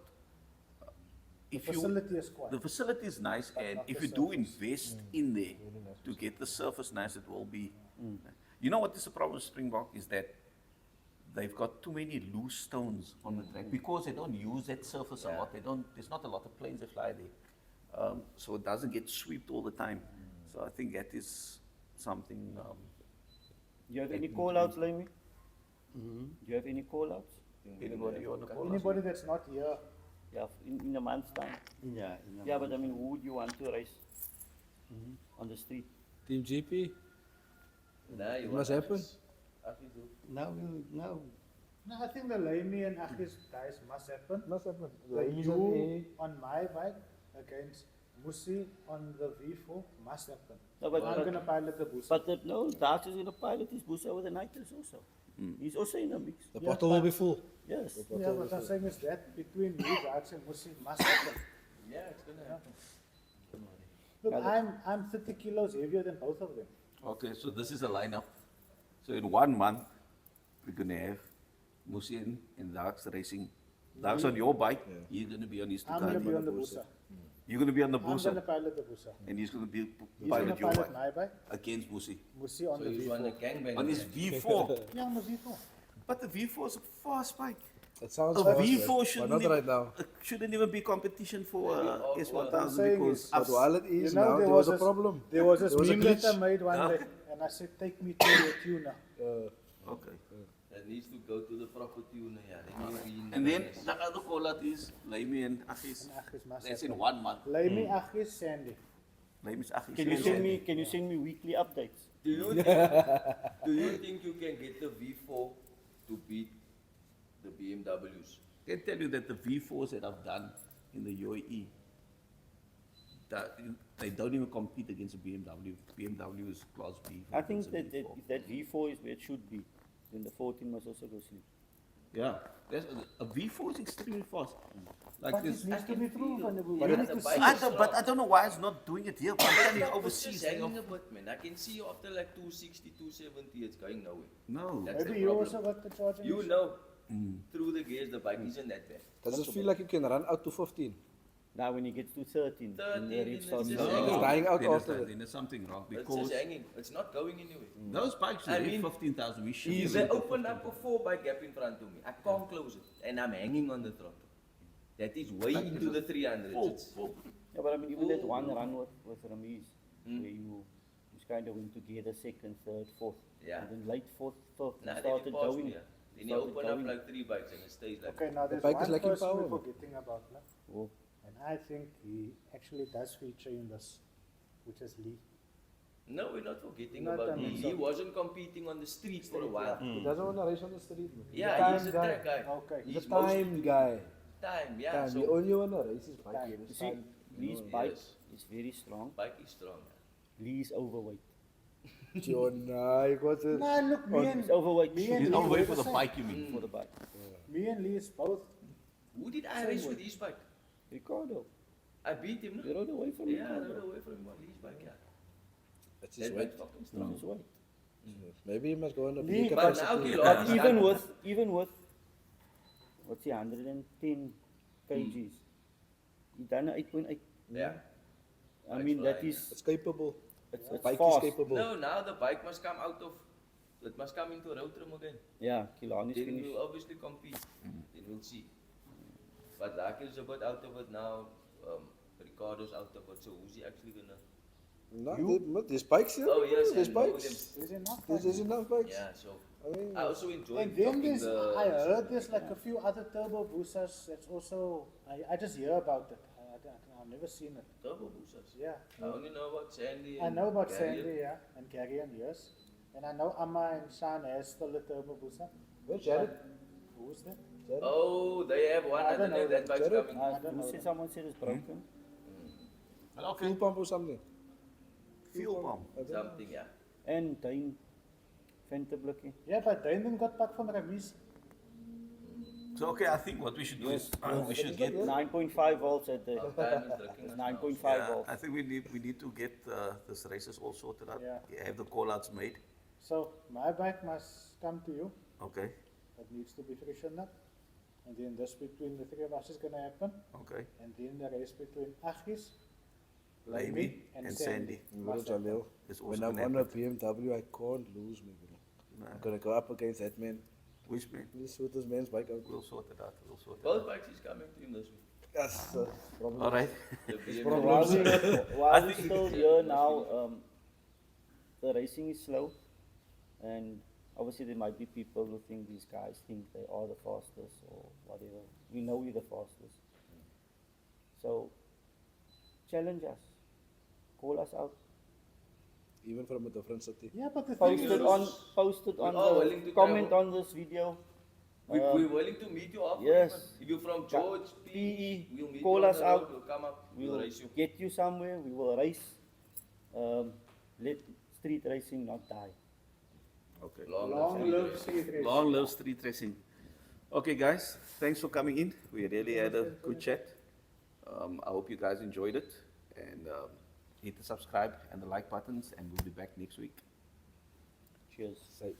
If you, Facility is quite. the facility is nice, But and not if the you do surface. invest in there to get the surface nice, it will be. You know what is the problem with Springbok is that they've got too many loose stones on the track because they don't use that surface a lot. They don't. There's not a lot of planes that fly there, so it doesn't get swept all the time. So I think that is something. Do you have any call-outs, Lamey? Do you have any call-outs? Anybody you want to call us? Anybody that's not here, Yeah, in a month's time. Yeah. Yeah, but I mean, who would you want to race on the street? Team GP. Nah, you It want must happen. Achis do. Now. no, I think the Lamey and Achis guys must happen. Must happen. The you on my bike against Musi on the V4 must happen. No, but- I'm but- going to pilot the boost. But no, Darts is going to pilot his Busa with the nitrous also. He's also in the mix. The Yeah, bottle will but- be full. Yes. Yeah, what I'm saying is that between me, Darts and Musi must happen. Yeah, it's gonna happen. Look, I'm 30 kilos heavier than both of them. Okay, so this is a lineup. So in 1 month, we're gonna have Musien and Dax racing. Dax on your bike, he's gonna be on his I'm going to be Ducati. on the Busa. You're gonna be on the I'm going to Busa, pilot the Busa. and he's gonna be He's going to pilot your pilot bike my bike, against Musi Musi on So the you want a V4. gangbang? on his V4. Yeah, on the V4. But the V4 is a fast bike. It sounds A fast, V4 but shouldn't not even, right now. shouldn't even be competition for Maybe S1000 I'm saying because is- But while it is You know, now, there was a problem. There was this There was a meme that I glitch. made one day, and I said, take me to your tuner. okay. That needs to go to the proper tuner, yeah. Then you'll be in And the then race. the other call out is Lamey and Achis. And Achis must That's in happen. 1 month. Lamey, Achis, Sandy. Lamey's Achis. Can you and send Sandy. me? Can you send me weekly updates? Do you think you can get the V4 to beat the BMWs? I can tell you that the V4s that I've done in the UAE, that they don't even compete against the BMW. BMW is class B. I think versus that, V4. if that V4 is where it should be, then the 14 must also go sleep. Yeah, a V4 is extremely fast. Like But this. it needs to be proven. We But need the to bike see. is But I don't know why it's not doing it here. Why can't it It's overseas? just hanging a bit, man. I can see you after like 260, 270, it's going nowhere. No. That's the Maybe you problem. also got the charging You issue. know, through the gears, the bike isn't that bad. Does it feel like you can run out to 15? Now when he gets to 13, then the 13, rev it's starts just to hanging. It's go. dying out Then after that. then there's something wrong It's because just hanging. It's not going anywhere. those bikes I are mean, 15,000. We should If they open up a 4-bike gap in front of me, I can't close it, and I'm hanging on the throttle. That is way into the 300s. It's- Yeah, but I mean, even that one run with Ramiz, where you kind of went together, second, third, fourth. Yeah. And then late fourth, fifth, Nah, you then started it passed going. me, yeah. Then you started open up going. like 3 bikes and it stays like Okay, now there's bike is one lacking person power, we're man. forgetting about, no? Oh, And I think he actually does feature in this, which is Lee. No, we're not forgetting Not about I mean, Lee. so- He wasn't competing on the streets for a while. He doesn't want to race on the street. Man. Yeah, he's a Time track guy. Okay. He's He's a time mostly guy. time, yeah. Time. He So only want to race his bike. Time. here. you It's see, time. Lee's know, bike yes. is very strong. bike is strong. Lee is overweight. John, I got it. Nah, look, me and, He's overweight me He's and Lee not were waiting the for the same. bike, you mean? for the bike. Me and Lee is both. Who did I race with his bike? Ricardo, I beat him, you no? rode away from Yeah, I Ricardo. rode away from him on his bike, yeah. That's his That weight. bike's fucking He's strong. his weight. Maybe he must go on a Lee- big But now capacity. Kilani But is even done. with, what's he, 110 kgs, he done a 8.8. Yeah. I Bike's mean, that flying, is, It's capable. it's Bike fast. is capable. No, now the bike must come out of, it must come into road trim again. Yeah, Kilani's Then finished. we'll obviously compete. Then we'll see. But Dak is a bit out of it now. Ricardo's out of it. So who's he actually gonna? No, there's bikes here. Oh yes, there's and bikes. Is enough? There's enough bikes. Yeah. So I mean, I also enjoy And then talking there's, the. I heard there's like a few other turbo boosters that's also, I just hear about it. I've never seen it. Turbo boosters. Yeah. I only know about Sandy. I and know about Gary. Sandy, yeah, and Carrion, yes. And I know Amma and Sean has still a turbo booster. where's Jared? Who's that? Jared? Oh, they have one. I I don't don't know know if that them. bike's Jared? coming. I don't Who know said them. someone said it's broken? Fuel pump or something? Fuel pump. I don't know. Something, yeah. And Dane Venterblikkie. Yeah, but Damon got back from Ramiz. So, okay, I think what we should do is we should get. 9.5 volts at the, Our time is looking it's us now. 9.5 Yeah, volts. I think we need to get this races all sorted out. Yeah. Have the call outs made. So my bike must come to you. Okay. It needs to be freshened up. And then this between the three of us is going to happen. Okay. And then the race between Achis, Lamey and Sandy. Little Must happen. Jalil. It's also When I'm gonna on a happen. BMW, I can't lose me, bro. Nah. I'm gonna go up against that man. Which man? This with his man's bike out. We'll sort it out. We'll sort it Both out. bikes is coming to him this week. Yes, All right. The BMW. So while we're still here now, Finish. the racing is slow, and obviously there might be people who think these guys think they are the fastest or whatever. We know we're the fastest. So challenge us, call us out, even from a different city. Yeah, but the post thing it is, on We are willing the to comment travel. on this video. We're willing to meet you after. yes. even. If you're from George, PE, we'll meet call you on us the out. road, we'll come up, We we'll will race you. get you somewhere. We will race. Let street racing not die. Okay. long live street racing. Long live street racing. Okay, guys, thanks for coming in. We really had a good chat. I hope you guys enjoyed it. And hit the subscribe and the like buttons, and we'll be back next week. Cheers. Safe.